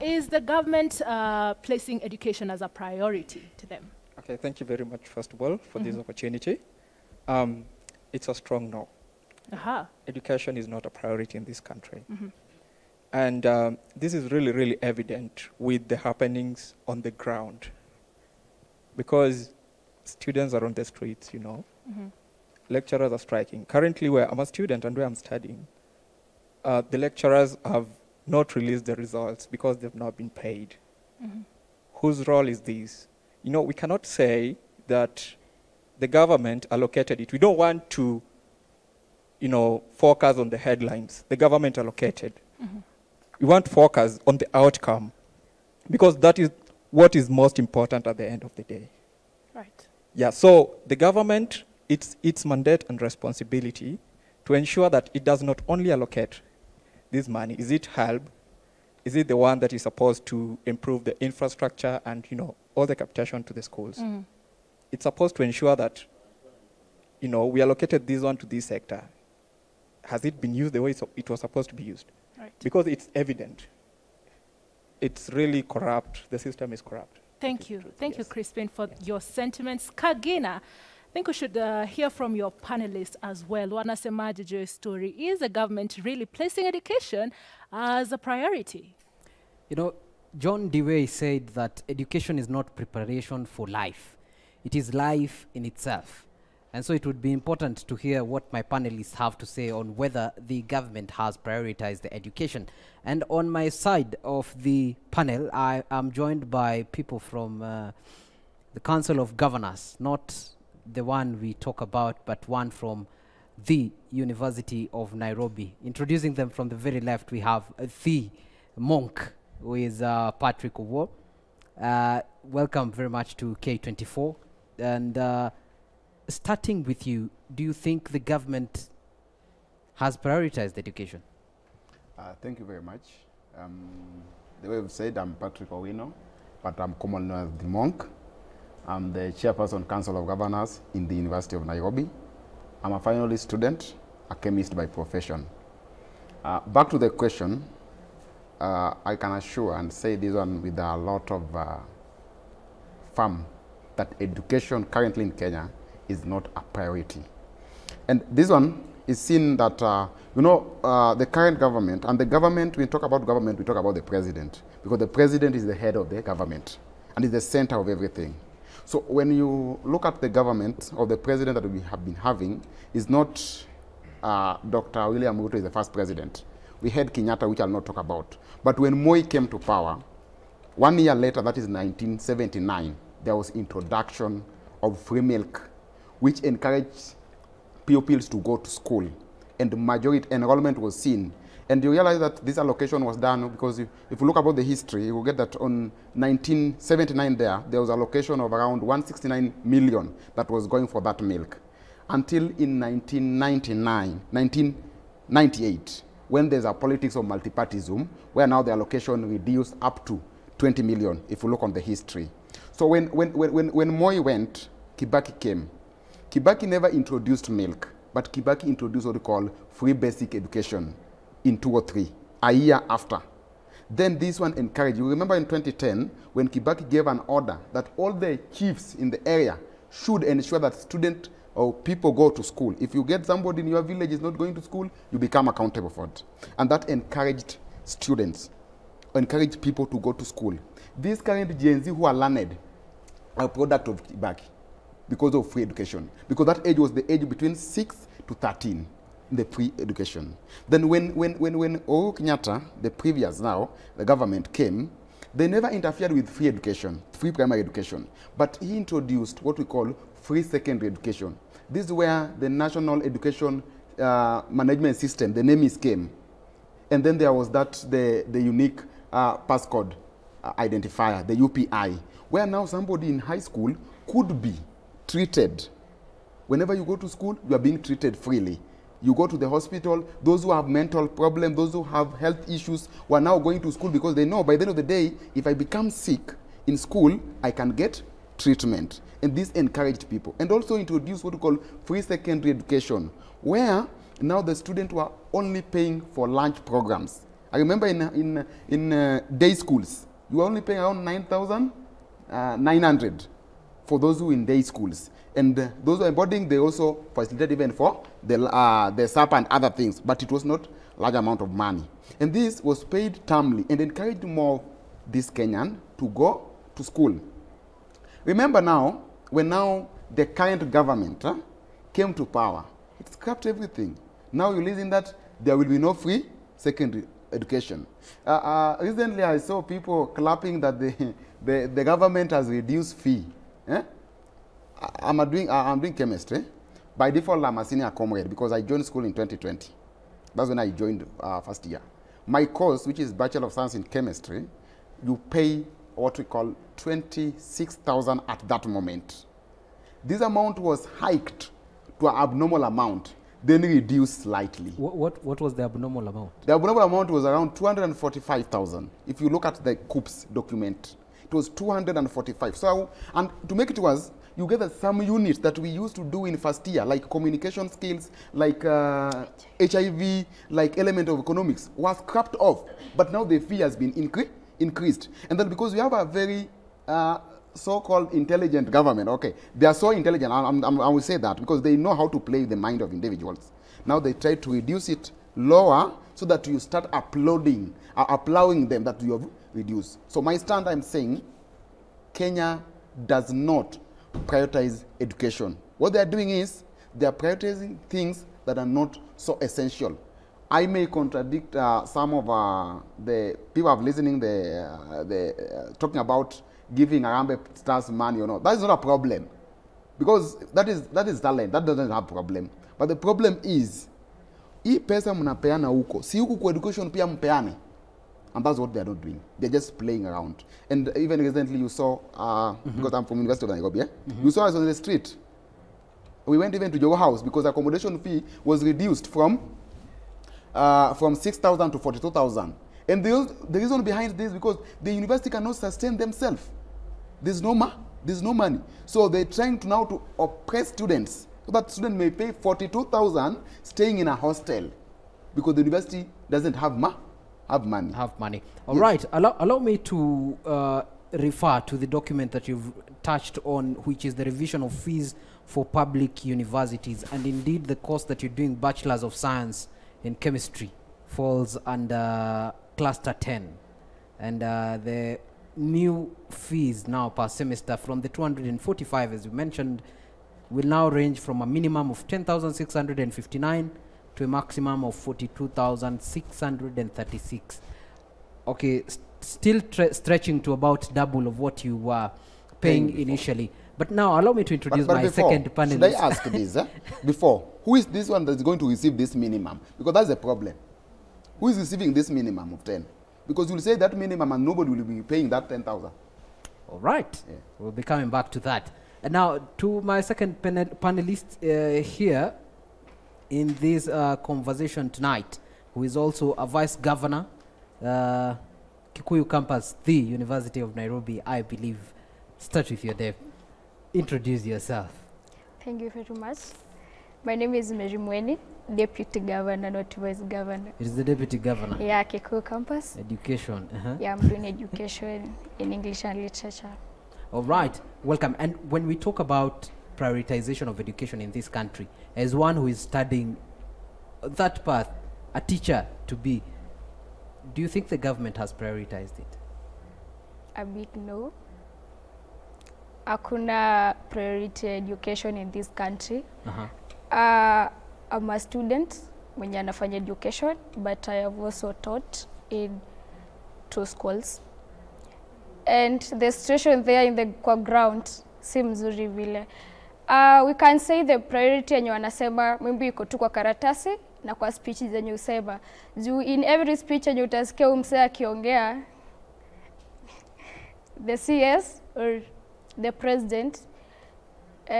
Is the government placing education as a priority to them? Okay, thank you very much, first of all, for this opportunity. It's a strong no. Education is not a priority in this country. And this is really, really evident with the happenings on the ground. Because students are on the streets, you know. Lecturers are striking. Currently, where I'm a student and where I'm studying, the lecturers have not released the results because they've not been paid. Whose role is this? You know, we cannot say that the government allocated it. We don't want to, you know, focus on the headlines. The government allocated. We want to focus on the outcome, because that is what is most important at the end of the day. Right. Yeah, so the government, its mandate and responsibility to ensure that it does not only allocate this money. Is it HELB? Is it the one that is supposed to improve the infrastructure and, you know, all the capitation to the schools? It's supposed to ensure that, you know, we allocated this one to this sector. Has it been used the way it was supposed to be used? Right. Because it's evident. It's really corrupt. The system is corrupt. Thank you. Thank you, Crispin, for your sentiments. Kagina, I think we should hear from your panelists as well. Wanasemaje juu ya story. Is the government really placing education as a priority? You know, John Dewey said that education is not preparation for life. It is life in itself. And so it would be important to hear what my panelists have to say on whether the government has prioritized the education. And on my side of the panel, I am joined by people from the Council of Governors, not the one we talk about, but one from the University of Nairobi. Introducing them from the very left, we have the monk, who is Patrick Owo. Welcome very much to K24. And starting with you, do you think the government has prioritized education? Thank you very much. The way we've said, I'm Patrick Owino, but I'm commonly known as the monk. I'm the chairperson Council of Governors in the University of Nairobi. I'm a final year student, a chemist by profession. Back to the question, I can assure and say this one with a lot of firm that education currently in Kenya is not a priority. And this one is seen that, the current government, and the government, when we talk about government, we talk about the president, because the president is the head of the government and is the center of everything. So when you look at the government or the president that we have been having, is not Dr. William Ruto is the first president. We had Kenyatta, which I'll not talk about. But when Moi came to power, 1 year later, that is 1979, there was introduction of free milk, which encouraged pupils to go to school, and the majority enrollment was seen. And you realize that this allocation was done because if you look about the history, you will get that on 1979 there was allocation of around 169 million that was going for that milk. Until in 1998, when there's a politics of multipartyism, where now the allocation reduced up to 20 million, if you look on the history. So when Moi went, Kibaki came. Kibaki never introduced milk, but Kibaki introduced what we call free basic education in 2003, a year after. Then this one encouraged. You remember in 2010, when Kibaki gave an order that all the chiefs in the area should ensure that students or people go to school. If you get somebody in your village is not going to school, you become accountable for it. And that encouraged students, encouraged people to go to school. These current Gen Z who are learned are a product of Kibaki because of free education. Because that age was the age between 6 to 13. the free education. Then when Uhuru Kenyatta, the previous now, the government came, they never interfered with free education, free primary education, but he introduced what we call free secondary education. This is where the National Education Management System, the NEMIS, came. And then there was the unique passcode identifier, the UPI, where now somebody in high school could be treated. Whenever you go to school, you are being treated freely. You go to the hospital, those who have mental problems, those who have health issues, who are now going to school because they know by the end of the day, if I become sick in school, I can get treatment. And this encouraged people. And also introduced what we call free secondary education, where now the students were only paying for lunch programs. I remember in day schools, you were only paying around 9,900 for those who in day schools. And those who are boarding, they also facilitate even for the SAP and other things, but it was not large amount of money. And this was paid termly and encouraged more this Kenyan to go to school. Remember now, when now the current government came to power, it scrapped everything. Now you listen that there will be no free secondary education. Recently I saw people clapping that the government has reduced fee. I'm doing chemistry. By default, I'm a senior comrade because I joined school in 2020. That's when I joined first year. My course, which is Bachelor of Science in Chemistry, you pay what we call 26,000 at that moment. This amount was hiked to an abnormal amount, then reduced slightly. What was the abnormal amount? The abnormal amount was around 245,000. If you look at the COOPS document, it was 245. So, and to make it worse, you get that some units that we used to do in first year, like communication skills, like HIV, like element of economics, was scrapped off. But now the fee has been increased. And then because we have a very so-called intelligent government, okay, they are so intelligent, I will say that, because they know how to play the mind of individuals. Now they try to reduce it lower so that you start allowing them that you have reduced. So my stand, I'm saying, Kenya does not prioritize education. What they are doing is they are prioritizing things that are not so essential. I may contradict some of the people have listening talking about giving Harambee Stars money or not. That is not a problem, because that is talent. That doesn't have a problem. But the problem is, hii pesa mnapeana huko, si huku kwa education pia mpeane. And that's what they're not doing. They're just playing around. And even recently you saw, because I'm from University of Nairobi, you saw us on the street. We went even to Jogo House because accommodation fee was reduced from 6,000 to 42,000. And the reason behind this is because the university cannot sustain themselves. There's no money. So they're trying to now to oppress students, so that students may pay 42,000 staying in a hostel because the university doesn't have money. All right. Allow me to refer to the document that you've touched on, which is the revision of fees for public universities. And indeed, the course that you're doing, Bachelors of Science in Chemistry, falls under Cluster 10. And the new fees now per semester from the 245, as you mentioned, will now range from a minimum of 10,659 to a maximum of 42,636. Okay, still stretching to about double of what you were paying initially. But now allow me to introduce my second panelist. Should I ask this? Before, who is this one that's going to receive this minimum? Because that's the problem. Who is receiving this minimum of 10? Because you'll say that minimum and nobody will be paying that 10,000. All right. Yeah. We'll be coming back to that. And now to my second panelist here in this conversation tonight, who is also a vice governor, Kikuyu campus, the University of Nairobi, I believe. Start with your name. Introduce yourself. Thank you very much. My name is Mary Mweni, Deputy Governor, not Vice Governor. It is the Deputy Governor? Yeah, Kikuyu campus. Education. Yeah, I'm doing education in English and literature. All right, welcome. And when we talk about prioritization of education in this country, as one who is studying that path, a teacher to be, do you think the government has prioritized it? A big no. Hakuna priority education in this country. I'm a student mwenye anafanya education, but I have also taught in 2 schools. And the situation there in the kwa ground si mzuri vile. We can say the priority yenye wanasema maybe iko tu kwa karatasi na kwa speech zenye usema. Juu in every speech yenye utasikia msee akiongea, the CS or the president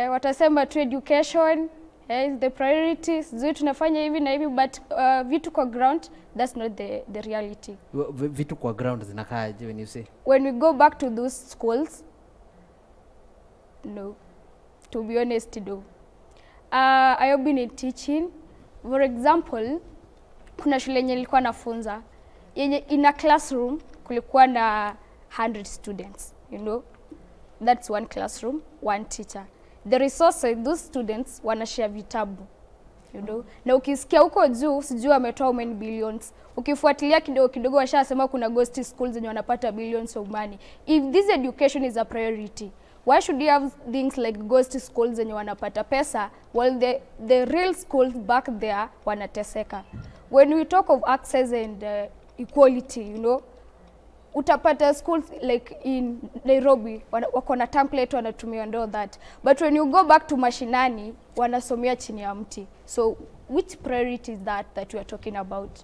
watasema tu education is the priority, zui tunafanya hivi na hivi, but vitu kwa ground, that's not the reality. Vitu kwa ground zinakaaje when you say? When we go back to those schools, no. To be honest, no. I have been in teaching. For example, kuna shule yenye nilikuwa nafunza, yenye in a classroom kulikuwa na 100 students, you know. That's one classroom, one teacher. The resources, those students wanashare vitabu, you know. Na ukisikia huko juu, sijui ametoa how many billions. Ukifuatilia kidogo kidogo washasema kuna ghost schools zenye wanapata billions of money. If this education is a priority, why should you have things like ghost schools zenye wanapata pesa while the real schools back there wanateseka? When we talk of access and equality, you know, utapata schools like in Nairobi wako na template wanatumia and all that, but when you go back to mashinani wanasomea chini ya mti. So which priority is that we are talking about?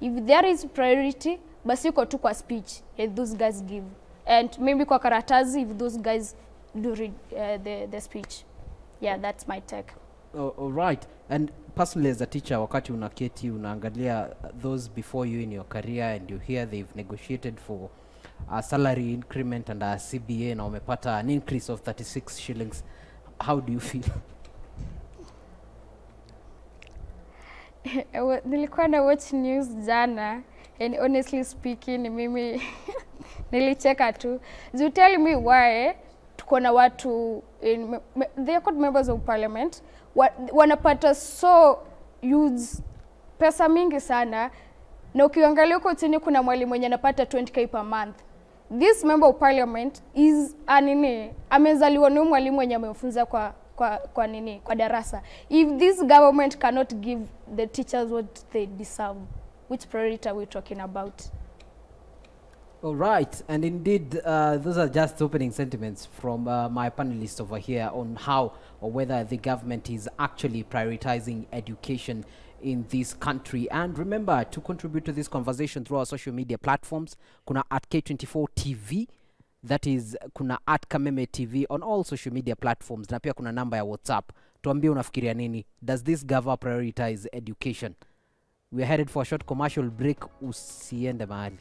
If there is priority, basi iko tu kwa speech those guys give, and maybe kwa karatasi if those guys do read the speech. Yeah, that's my take. All right. And personally as a teacher, wakati unaketi unaangalia those before you in your career and you hear they've negotiated for a salary increment and a CBA na umepata an increase of 36 shillings, how do you feel? Nilikuwa na watch news jana, and honestly speaking mimi nilicheka tu. You tell me why tuko na watu they are called members of parliament wanapata so huge pesa mingi sana, na ukiangalia huko chini kuna mwalimu mwenye anapata 20k per month. This member of parliament is amezaliwa ni mwalimu mwenye amefunza kwa nini kwa darasa. If this government cannot give the teachers what they deserve, which priority are we talking about? All right, and indeed, those are just opening sentiments from my panelists over here on how or whether the government is actually prioritizing education in this country. And remember to contribute to this conversation through our social media platforms. Kuna at K24 TV, that is kuna at Kameme TV on all social media platforms. Na pia kuna namba ya WhatsApp. Tuambie unafikiria nini? Does this Gava prioritize education? We are headed for a short commercial break. Usiende mahali.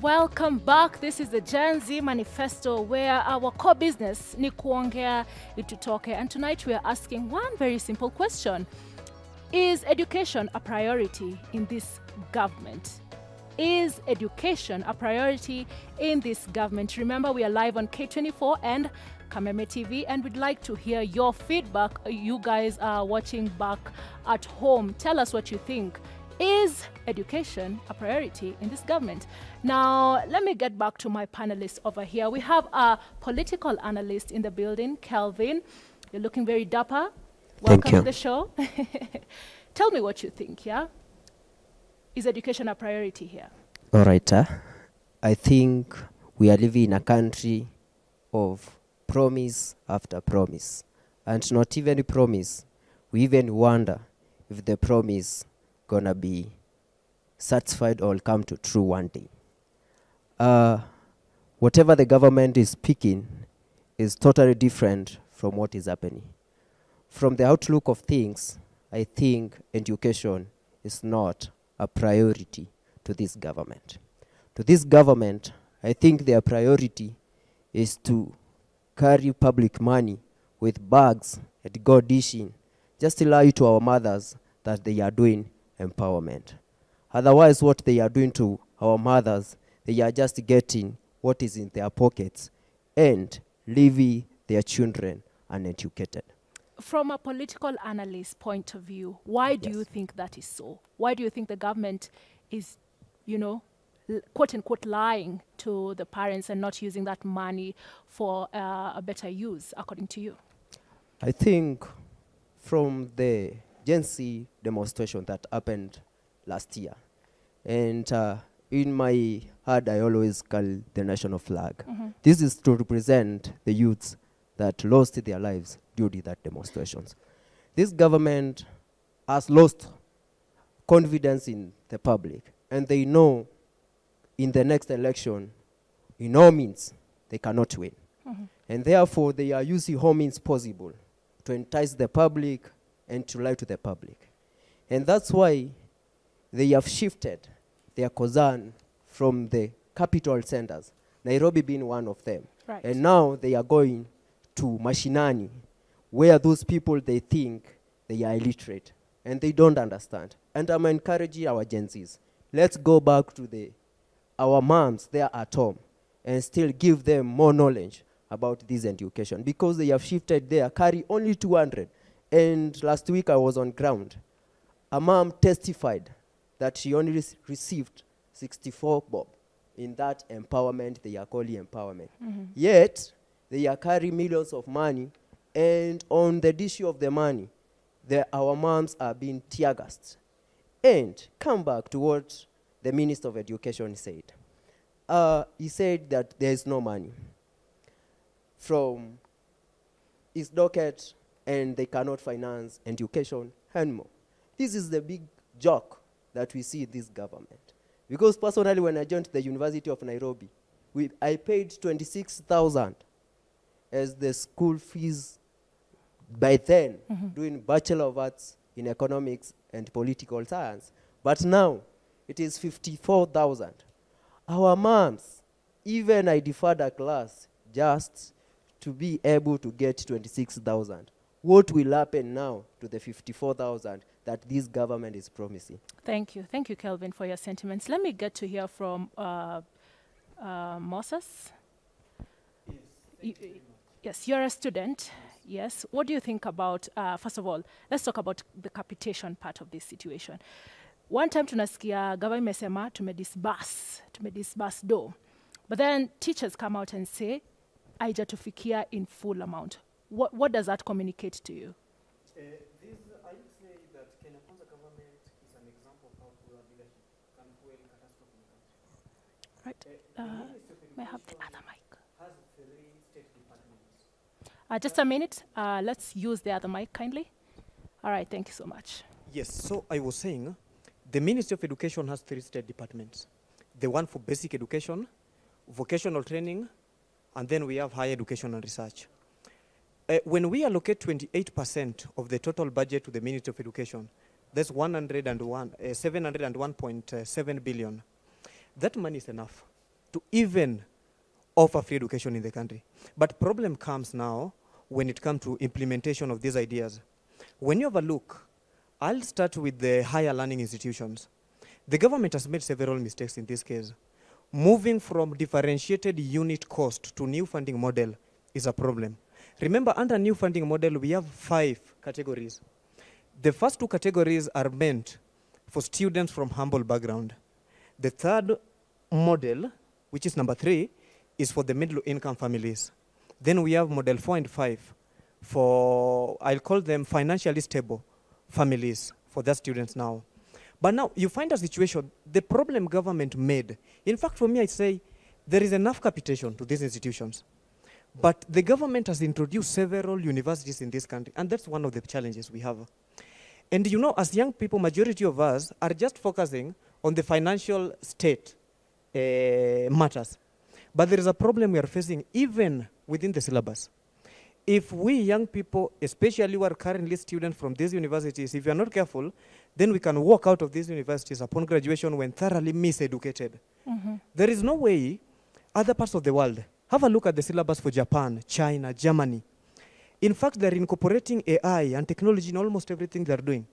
welcome back. This is the Gen Z Manifesto, where our core business ni kuongea itutoke. And tonight we are asking one very simple question. Is education a priority in this government? Is education a priority in this government? Remember, we are live on K24 and Kameme TV, and we'd like to hear your feedback. You guys are watching back at home. Tell us what you think. Is education a priority in this government? Now, let me get back to my panelists over here. We have a political analyst in the building, Kelvin. You're looking very dapper. Welcome to the show. Tell me what you think, yeah? Is education a priority here? All right. I think we are living in a country of promise after promise. And not even a promise. We even wonder if the promise gonna be satisfied or come to true one day. Whatever the government is picking is totally different from what is happening. From the outlook of things, I think education is not a priority to this government. To this government, I think their priority is to carry public money with bags and go dishing, just to lie to our mothers that they are doing empowerment. Otherwise, what they are doing to our mothers, they are just getting what is in their pockets and leaving their children uneducated. From a political analyst point of view, why do you think that is so? Why do you think the government is, you know, quote unquote lying to the parents and not using that money for a better use, according to you? I think from the Gen Z demonstration that happened last year, and in my heart I always call the national flag. This is to represent the youths that lost their lives during that demonstrations. This government has lost confidence in the public, and they know in the next election, in all means, they cannot win. And therefore, they are using all means possible to entice the public and to lie to the public. And that's why they have shifted their concern from the capital centers, Nairobi being one of them. Right. And now they are going to Mashinani, where those people, they think they are illiterate and they don't understand. And I'm encouraging our Gen Zs, let's go back to our moms there at home and still give them more knowledge about this education, because they have shifted there, carry only 200. And last week I was on ground. A mom testified that she only received 64 bob in that empowerment they are calling empowerment. Yet, they are carrying millions of money, and on the issue of the money, our moms are being tear-gassed. And come back to what the Minister of Education said. He said that there is no money from his docket, and they cannot finance education anymore. This is the big joke that we see in this government. Because personally, when I joined the University of Nairobi, I paid 26,000 as the school fees by then, doing Bachelor of Arts in Economics and Political Science. But now, it is 54,000. Our moms, even I deferred a class just to be able to get 26,000. What will happen now to the 54,000 that this government is promising? Thank you. Thank you, Kelvin, for your sentiments. Let me get to hear from Moses. Yes, you're a student. Yes. What do you think about, first of all, let's talk about the capitation part of this situation. One time tunasikia Gava imesema tumedisburse do. But then teachers come out and say, haijatufikia in full amount. What does that communicate to you? I would say that Kenya Kwanza government is an example of how poor leadership can fuel catastrophe in the country. Right. May I have the other mic? Has 3 state departments. Just a minute. Let's use the other mic kindly. All right. Thank you so much. Yes. So I was saying, the Ministry of Education has 3 state departments. The one for basic education, vocational training, and then we have higher education and research. When we allocate 28% of the total budget to the Ministry of Education, that's 701.7 billion. That money is enough to even offer free education in the country. But problem comes now when it comes to implementation of these ideas. When you have a look, I'll start with the higher learning institutions. The government has made several mistakes in this case. Moving from differentiated unit cost to new funding model is a problem. Remember, under new funding model, we have 5 categories. The first 2 categories are meant for students from humble background. The third model, which is number 3, is for the middle income families. Then we have model 4 and 5 for, I'll call them financially stable families for their students now. But now you find a situation, the problem government made. In fact, for me, I say there is enough capitation to these institutions. But the government has introduced several universities in this country, and that's one of the challenges we have. And you know, as young people, majority of us are just focusing on the financial state matters. But there is a problem we are facing even within the syllabus. If we young people, especially who are currently students from these universities, if we are not careful, then we can walk out of these universities upon graduation when thoroughly miseducated. There is no way other parts of the world. Have a look at the syllabus for Japan, China, Germany. In fact, they're incorporating AI and technology in almost everything they're doing.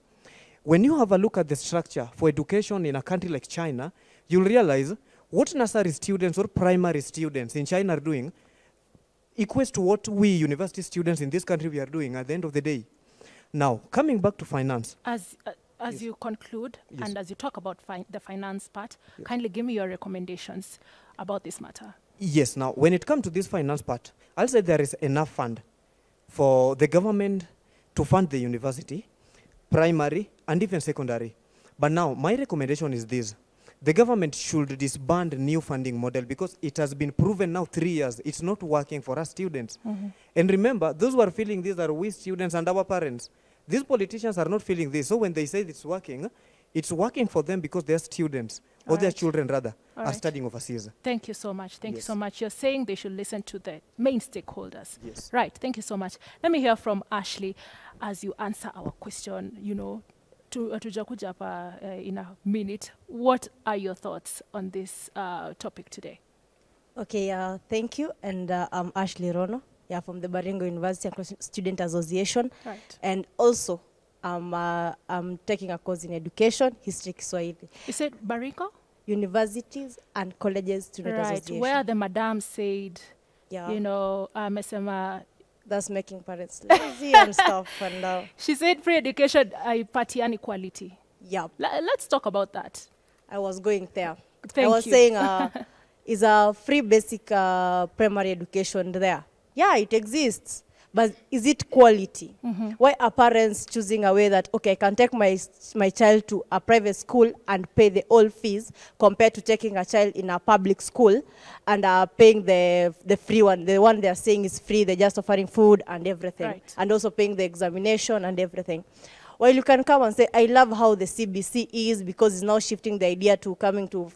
When you have a look at the structure for education in a country like China, you'll realize what nursery students or primary students in China are doing equates to what we university students in this country we are doing at the end of the day. Now, coming back to finance. As you conclude and as you talk about the finance part, kindly give me your recommendations about this matter. Yes, now, when it comes to this finance part, I'll say there is enough fund for the government to fund the university, primary, and even secondary. But now, my recommendation is this. The government should disband new funding model because it has been proven now 3 years. It's not working for us students. And remember, those who are feeling this are we students and our parents. These politicians are not feeling this. So when they say it's working for them because their students, or their children rather, are studying overseas. Thank you so much. Thank you so much. You're saying they should listen to the main stakeholders. Yes. Right. Thank you so much. Let me hear from Ashley as you answer our question, you know, tujakuja hapa in a minute. What are your thoughts on this topic today? Okay, thank you. And I'm Ashley Rono, from the Baringo University Student Association. Right. And also, I'm taking a course in education, history, Kiswahili. You said Baringo? Universities and colleges student association. Where the madam said, you know, mesema, that's making parents lazy and stuff. And she said free education haipatiani equality. Yeah. Let's talk about that. I was going there. Thank I was you. saying, is a free basic primary education there? Yeah, it exists. But is it quality? Why are parents choosing a way that, okay, I can take my child to a private school and pay the whole fees compared to taking a child in a public school and paying the free one, the one they're saying is free, they're just offering food and everything, and also paying the examination and everything. Well, you can come and say, I love how the CBC is because it's now shifting the idea to coming to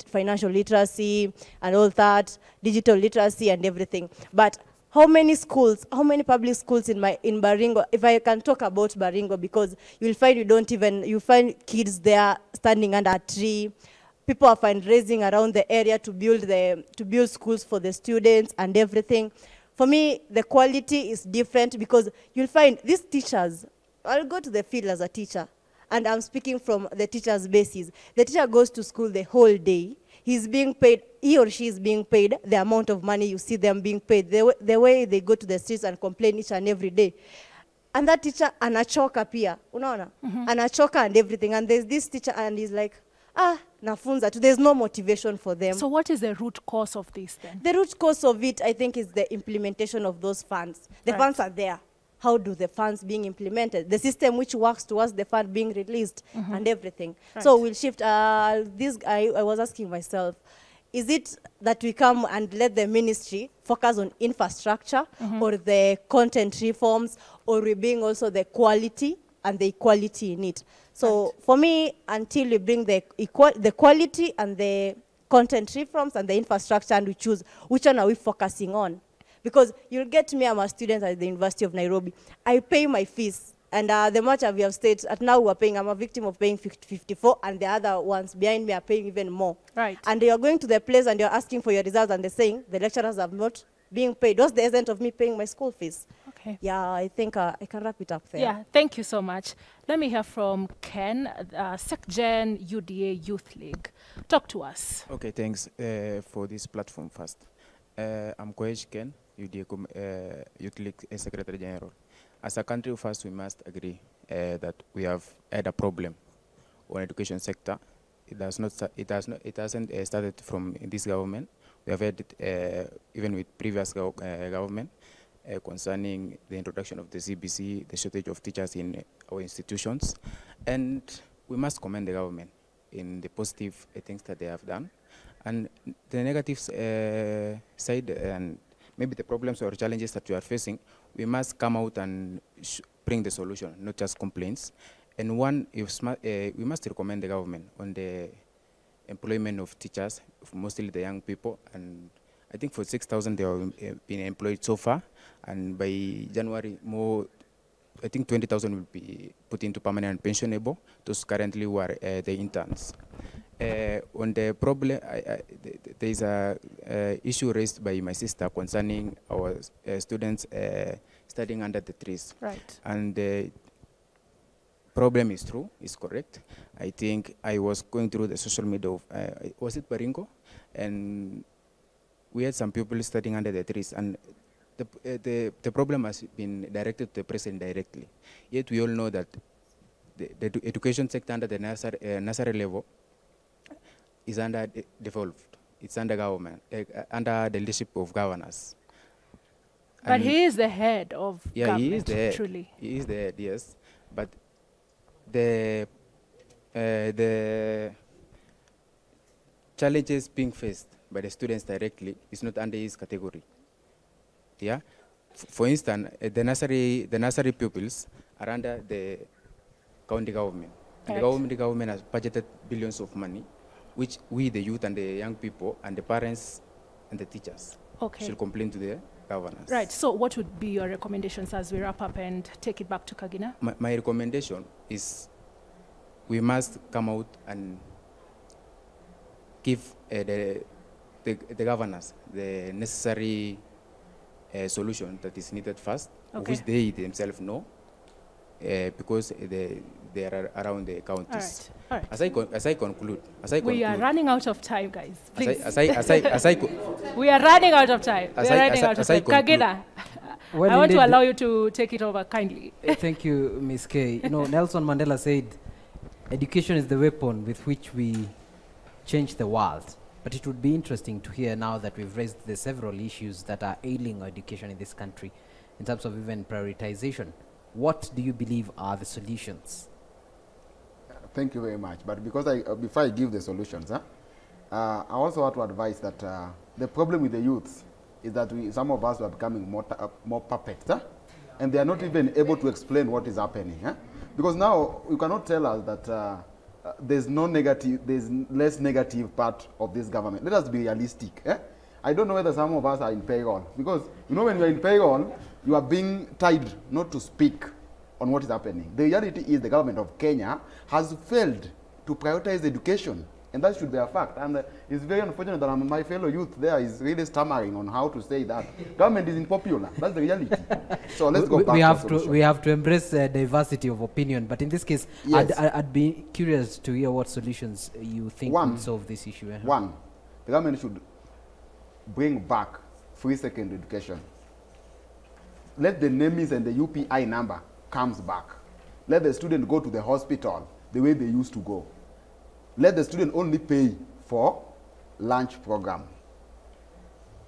financial literacy and all that, digital literacy and everything. But how many schools, how many public schools in Baringo, if I can talk about Baringo, because you'll find you find kids there standing under a tree. People are fundraising around the area to build schools for the students and everything. For me, the quality is different because you'll find these teachers, I'll go to the field as a teacher, and I'm speaking from the teacher's basis. The teacher goes to school the whole day. He's being paid, he or she is being paid the amount of money you see them being paid, the way they go to the streets and complain each and every day. And that teacher, anachoka pia, unaona? Anachoka and everything. And there's this teacher and he's like, nafunza tu. There's no motivation for them. So what is the root cause of this then? The root cause of it, I think, is the implementation of those funds. The funds are there. How do the funds being implemented? The system which works towards the fund being released and everything. So we'll shift. I was asking myself, is it that we come and let the ministry focus on infrastructure or the content reforms, or we bring also the quality and the equality in it? So for me, until we bring the quality and the content reforms and the infrastructure, and we choose which one are we focusing on. Because you'll get me, I'm a student at the University of Nairobi. I pay my fees. And the much we have stayed at now, we're paying, I'm a victim of paying 54, and the other ones behind me are paying even more. Right. And you're going to the place and you're asking for your results, and they're saying the lecturers have not being paid. What's the essence of me paying my school fees? Okay. Yeah, I think I can wrap it up there. Yeah, thank you so much. Let me hear from Ken, SecGen UDA Youth League. Talk to us. Okay, thanks for this platform first. I'm Koech Ken, UDA Youth League Secretary General. As a country, first we must agree that we have had a problem on education sector. It hasn't started from this government. We have had it even with previous government concerning the introduction of the CBC, the shortage of teachers in our institutions, and we must commend the government in the positive things that they have done. And the negative side and maybe the problems or challenges that we are facing, we must come out and bring the solution, not just complaints. And one, we must recommend the government on the employment of teachers, mostly the young people. And I think for 6,000 they have been employed so far. And by January, more, I think 20,000 will be put into permanent and pensionable. Those currently who are the interns. On the problem, there is a issue raised by my sister concerning our students studying under the trees. Right. And the problem is true, is correct. I think I was going through the social media of, was it Baringo? And we had some people studying under the trees, and the problem has been directed to the president directly. Yet we all know that the education sector under the nursery level is underdeveloped. It's under government, under the leadership of governors. But he is the head of government, he is the head. truly. He is the head, yes. But the challenges being faced by the students directly is not under his category. Yeah. For instance, the nursery pupils are under the county government. And the government has budgeted billions of money, which we, the youth and the young people and the parents and the teachers should complain to the governors. Right. So what would be your recommendations as we wrap up and take it back to Kagina? My recommendation is we must come out and give the governors the necessary solution that is needed first, of which they themselves know, because they are around the counties. All right. As I conclude, we are running out of time, guys. Please. We are running out of time. Kagina, I want to allow you to take it over kindly. Thank you, Ms. K. You know, Nelson Mandela said, education is the weapon with which we change the world. But it would be interesting to hear now that we've raised the several issues that are ailing education in this country in terms of even prioritization. What do you believe are the solutions? Thank you very much. But because before I give the solutions, I also want to advise that the problem with the youth is that some of us are becoming more puppets, and they are not even able to explain what is happening. Because now you cannot tell us that there's less negative part of this government. Let us be realistic. I don't know whether some of us are in payroll, because you know when you're in payroll, you are being tied not to speak on what is happening. The reality is the government of Kenya has failed to prioritize education, and that should be a fact. And it's very unfortunate that my fellow youth there is really stammering on how to say that. Government is unpopular. That's the reality. So let's go back to we have to embrace diversity of opinion. But in this case, yes. I'd be curious to hear what solutions you think would solve this issue. One, the government should bring back free secondary education. Let the NEMIS and the UPI number comes back. Let the student go to the hospital the way they used to go. Let the student only pay for lunch program.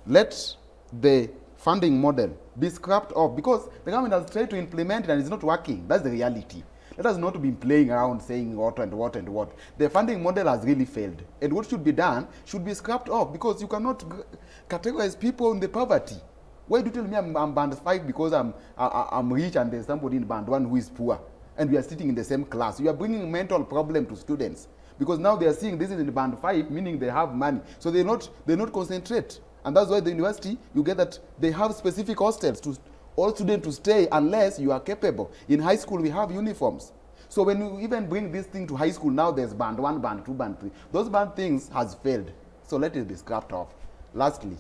Let the funding model be scrapped off, because the government has tried to implement it and it's not working. That's the reality. Let us not be playing around saying what and what and what. The funding model has really failed. And what should be done should be scrapped off, because you cannot categorize people in the poverty. Why do you tell me I'm band 5 because I'm rich and there's somebody in band 1 who is poor, and we are sitting in the same class? You are bringing mental problem to students, because now they are seeing this is in band 5, meaning they have money, so they not concentrate. And that's why the university, you get that they have specific hostels all students to stay unless you are capable. In high school, we have uniforms. So when you even bring this thing to high school, now there's band 1, band 2, band 3. Those band things has failed. So let it be scrapped off. Lastly,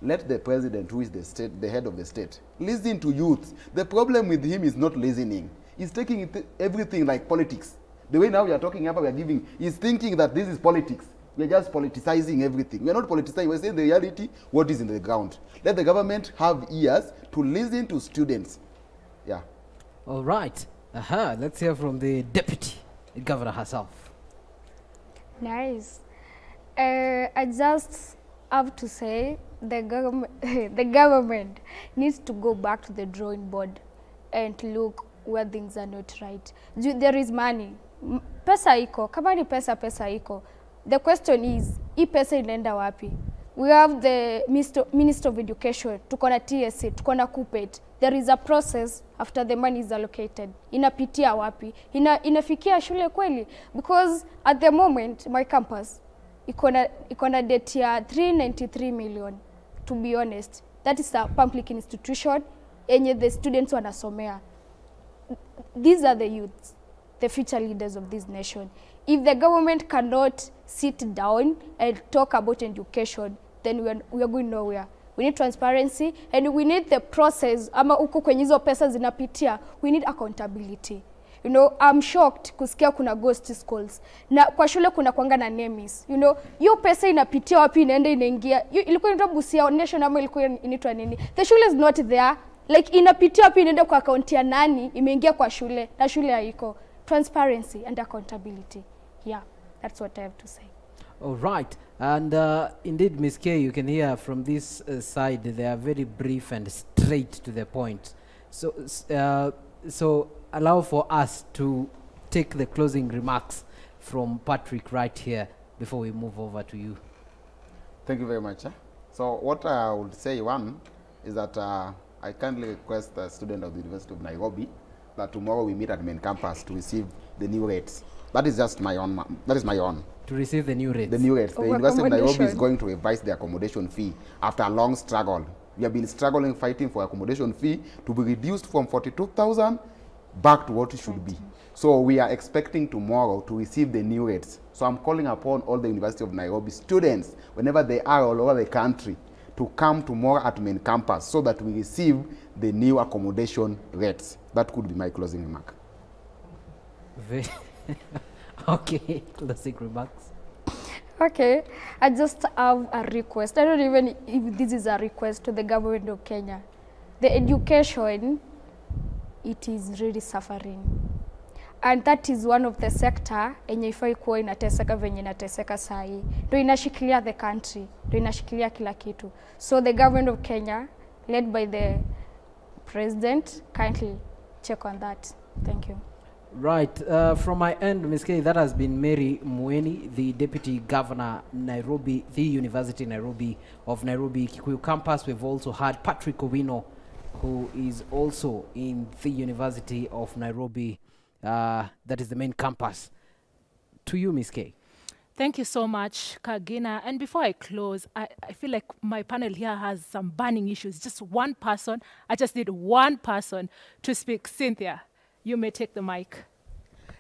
let the president, who is the state, the head of the state, listen to youth. The problem with him is not listening. He's taking everything like politics. The way now we are talking about, we are giving, he's thinking that this is politics. We are just politicizing everything. We are not politicizing, we're saying the reality, what is in the ground. Let the government have ears to listen to students. Yeah. All right. Let's hear from the deputy governor herself. Nice. I just have to say the government needs to go back to the drawing board and look where things are not right. There is money. Pesa iko. Kama ni pesa, pesa iko. The question is, hii pesa inaenda wapi? We have the Minister of Education, tuko na TSA, tuko na KUPPET. There is a process after the money is allocated. Inapitia wapi? Inafikia shule kweli? Because at the moment, my campus, iko na debt ya 393 million, to be honest. That is a public institution, enye the students wanasomea. These are the youths, the future leaders of this nation. If the government cannot sit down and talk about education, then we are going nowhere. We need transparency and we need the process. Ama huko kwenye hizo pesa zinapitia, we need accountability. You know, I'm shocked kusikia kuna ghost schools. Na kwa shule kuna kuanga na names. You know, hiyo pesa inapitia wapi inaenda inaingia. Ilikuwa inaitwa Busia Nation ama ilikuwa inaitwa nini? The shule is not there. Like inapitia wapi inaenda kwa account ya nani, imeingia kwa shule na shule haiko. Transparency and accountability. Yeah, that's what I have to say. All right. And indeed, Ms. K, you can hear from this side, they are very brief and straight to the point. So allow for us to take the closing remarks from Patrick right here before we move over to you. Thank you very much. So what I would say, one, is that I kindly request the student of the University of Nairobi that tomorrow we meet at main campus to receive the new rates. That is just my own. That is my own. To receive the new rates? The new rates. The University of Nairobi is going to revise the accommodation fee after a long struggle. We have been struggling, fighting for accommodation fee to be reduced from 42,000 back to what it should be. So we are expecting tomorrow to receive the new rates. So I'm calling upon all the University of Nairobi students, whenever they are all over the country, to come tomorrow at main campus so that we receive the new accommodation rates. That could be my closing remark. Okay, closing remarks. Okay, I just have a request. I don't even if this is a request to the government of Kenya. The education, it is really suffering. And that is one of the sector enye ifai kuwa inateseka venye inateseka sahi. Ndio inashikilia the country, ndio inashikilia kila kitu. So the government of Kenya, led by the president, kindly check on that. Thank you. Right. From my end, Ms. K, that has been Mary Mueni, the Deputy Governor, Nairobi, the University Nairobi of Nairobi Kikuyu campus. We've also had Patrick Owino, who is also in the University of Nairobi. That is the main campus. To you, Ms. K. Thank you so much, Kagina. And before I close, I feel like my panel here has some burning issues. Just one person. I just need one person to speak. Cynthia, you may take the mic.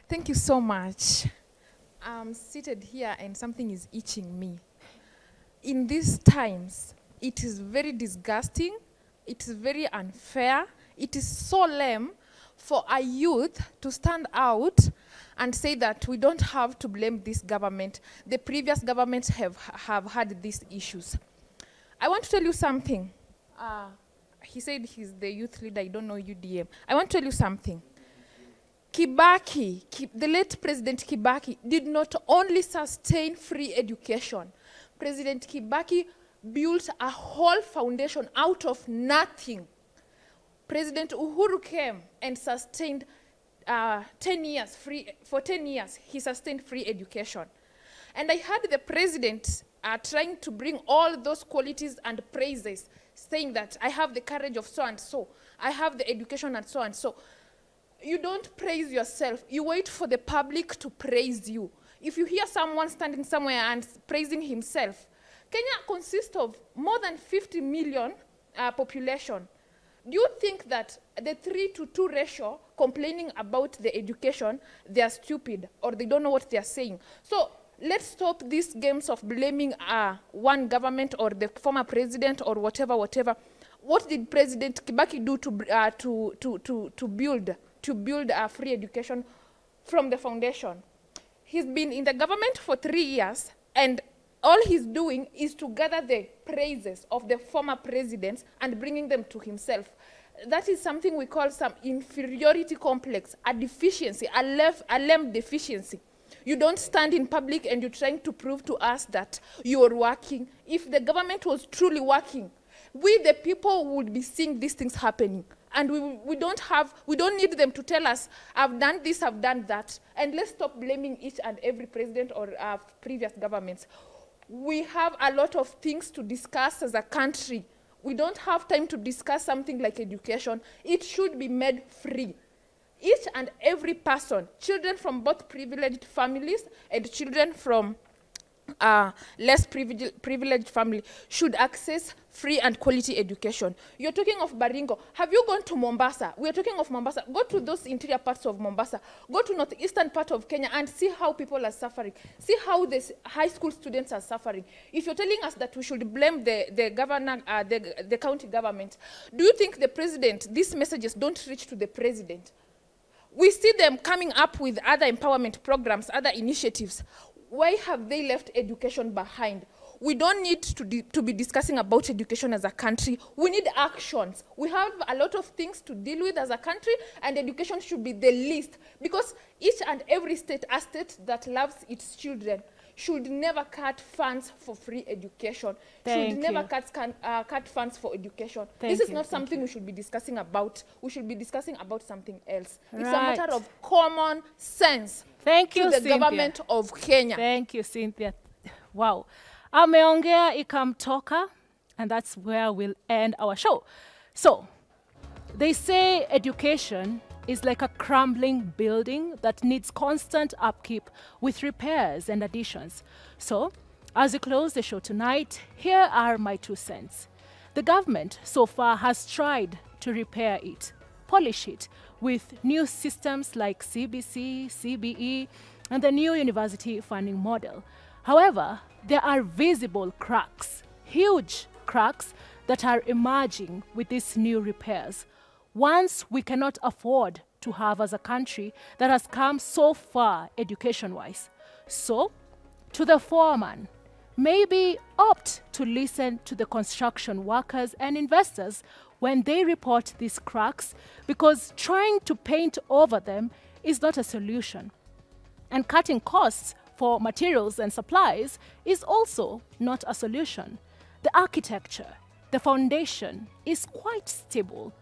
Thank you so much. I'm seated here and something is itching me. In these times, it is very disgusting. It is very unfair. It is so lame for a youth to stand out and say that we don't have to blame this government. The previous governments have had these issues. I want to tell you something. He said he's the youth leader. I don't know UDM. I want to tell you something. Kibaki, the late President Kibaki, did not only sustain free education. President Kibaki built a whole foundation out of nothing. President Uhuru came and sustained 10 years free. For 10 years, he sustained free education. And I heard the president trying to bring all those qualities and praises, saying that I have the courage of so and so, I have the education and so and so. You don't praise yourself. You wait for the public to praise you. If you hear someone standing somewhere and praising himself, Kenya consists of more than 50 million population. Do you think that the 3-to-2 ratio complaining about the education, they are stupid or they don't know what they are saying? So let's stop these games of blaming one government or the former president or whatever. What did President Kibaki do to build a free education from the foundation? He's been in the government for 3 years, and all he's doing is to gather the praises of the former presidents and bringing them to himself. That is something we call some inferiority complex, a deficiency, a lem deficiency. You don't stand in public and you're trying to prove to us that you are working. If the government was truly working, we the people would be seeing these things happening. And we don't need them to tell us, I've done this, I've done that. And let's stop blaming each and every president or previous governments. We have a lot of things to discuss as a country. We don't have time to discuss something like education. It should be made free. Each and every person, children from both privileged families and children from less privileged family, should access free and quality education. You're talking of Baringo. Have you gone to Mombasa? We're talking of Mombasa. Go to those interior parts of Mombasa. Go to northeastern part of Kenya and see how people are suffering. See how the high school students are suffering. If you're telling us that we should blame the governor, the county government, do you think the president, these messages don't reach to the president? We see them coming up with other empowerment programs, other initiatives. Why have they left education behind? We don't need to be discussing about education as a country. We need actions. We have a lot of things to deal with as a country, and education should be the least, because each and every state, a state that loves its children, should never cut funds for free education. Should never cut funds for education. This is not something we should be discussing about. We should be discussing about something else. It's a matter of common sense. Thank you, to the Cynthia. Government of Kenya. Thank you, Cynthia. Wow. Ameongea ikamtoka, and that's where we'll end our show. So, they say education is like a crumbling building that needs constant upkeep with repairs and additions. So, as we close the show tonight, here are my 2 cents. The government so far has tried to repair it, polish it with new systems like CBC, CBE, and the new university funding model. However, there are visible cracks, huge cracks that are emerging with these new repairs. Ones we cannot afford to have as a country that has come so far education-wise. So, to the foreman, maybe opt to listen to the construction workers and investors when they report these cracks, because trying to paint over them is not a solution. And cutting costs for materials and supplies is also not a solution. The architecture, the foundation is quite stable.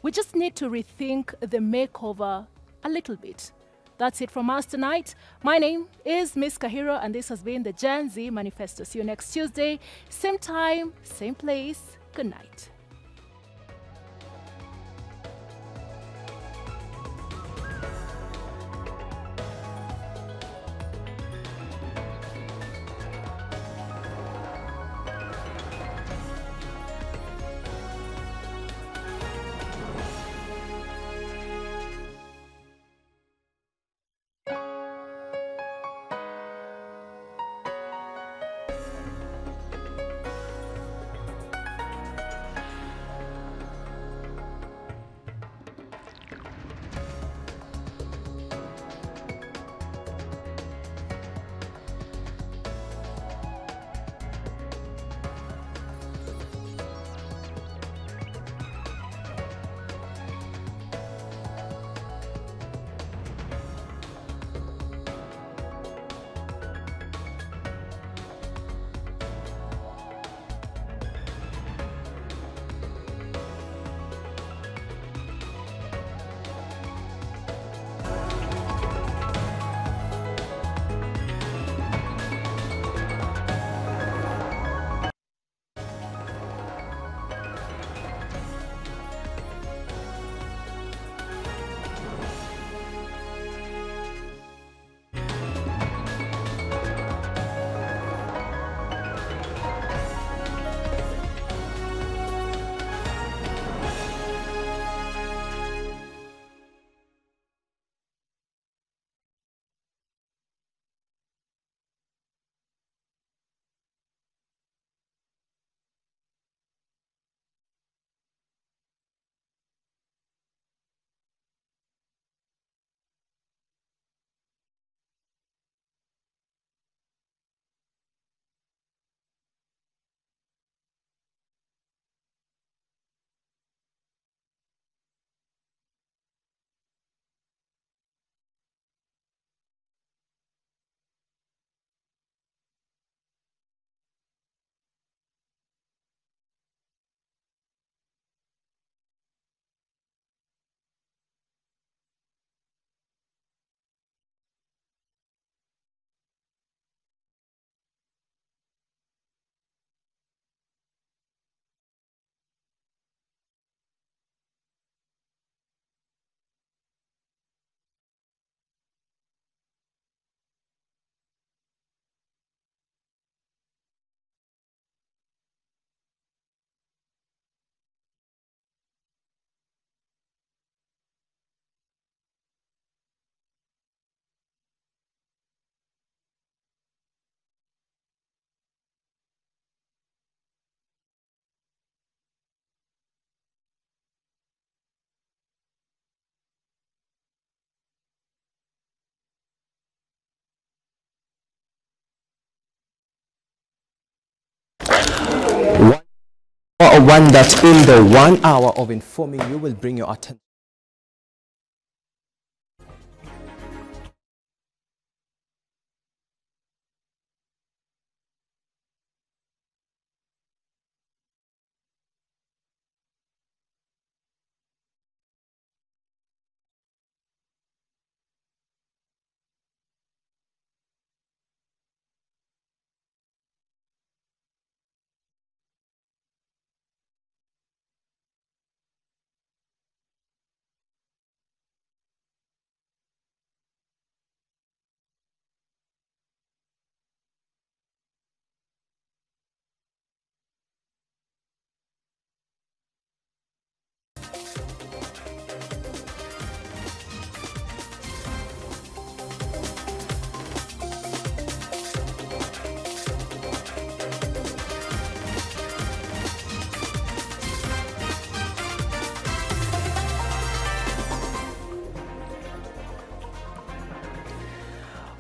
We just need to rethink the makeover a little bit. That's it from us tonight. My name is Miss Kahiro, and this has been the Gen Z Manifesto. See you next Tuesday, same time, same place. Good night. one that in the 1 hour of informing you will bring your attention.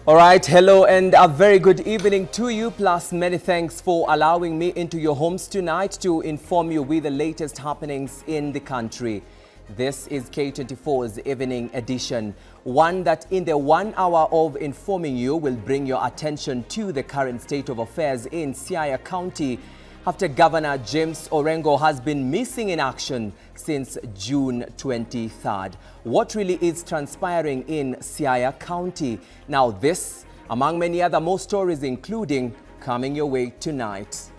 All right, hello and a very good evening to you, plus many thanks for allowing me into your homes tonight to inform you with the latest happenings in the country. This is K24's evening edition, one that in the 1 hour of informing you will bring your attention to the current state of affairs in Siaya County after Governor James Orengo has been missing in action since June 23rd. What really is transpiring in Siaya County? Now this, among many other more stories including coming your way tonight.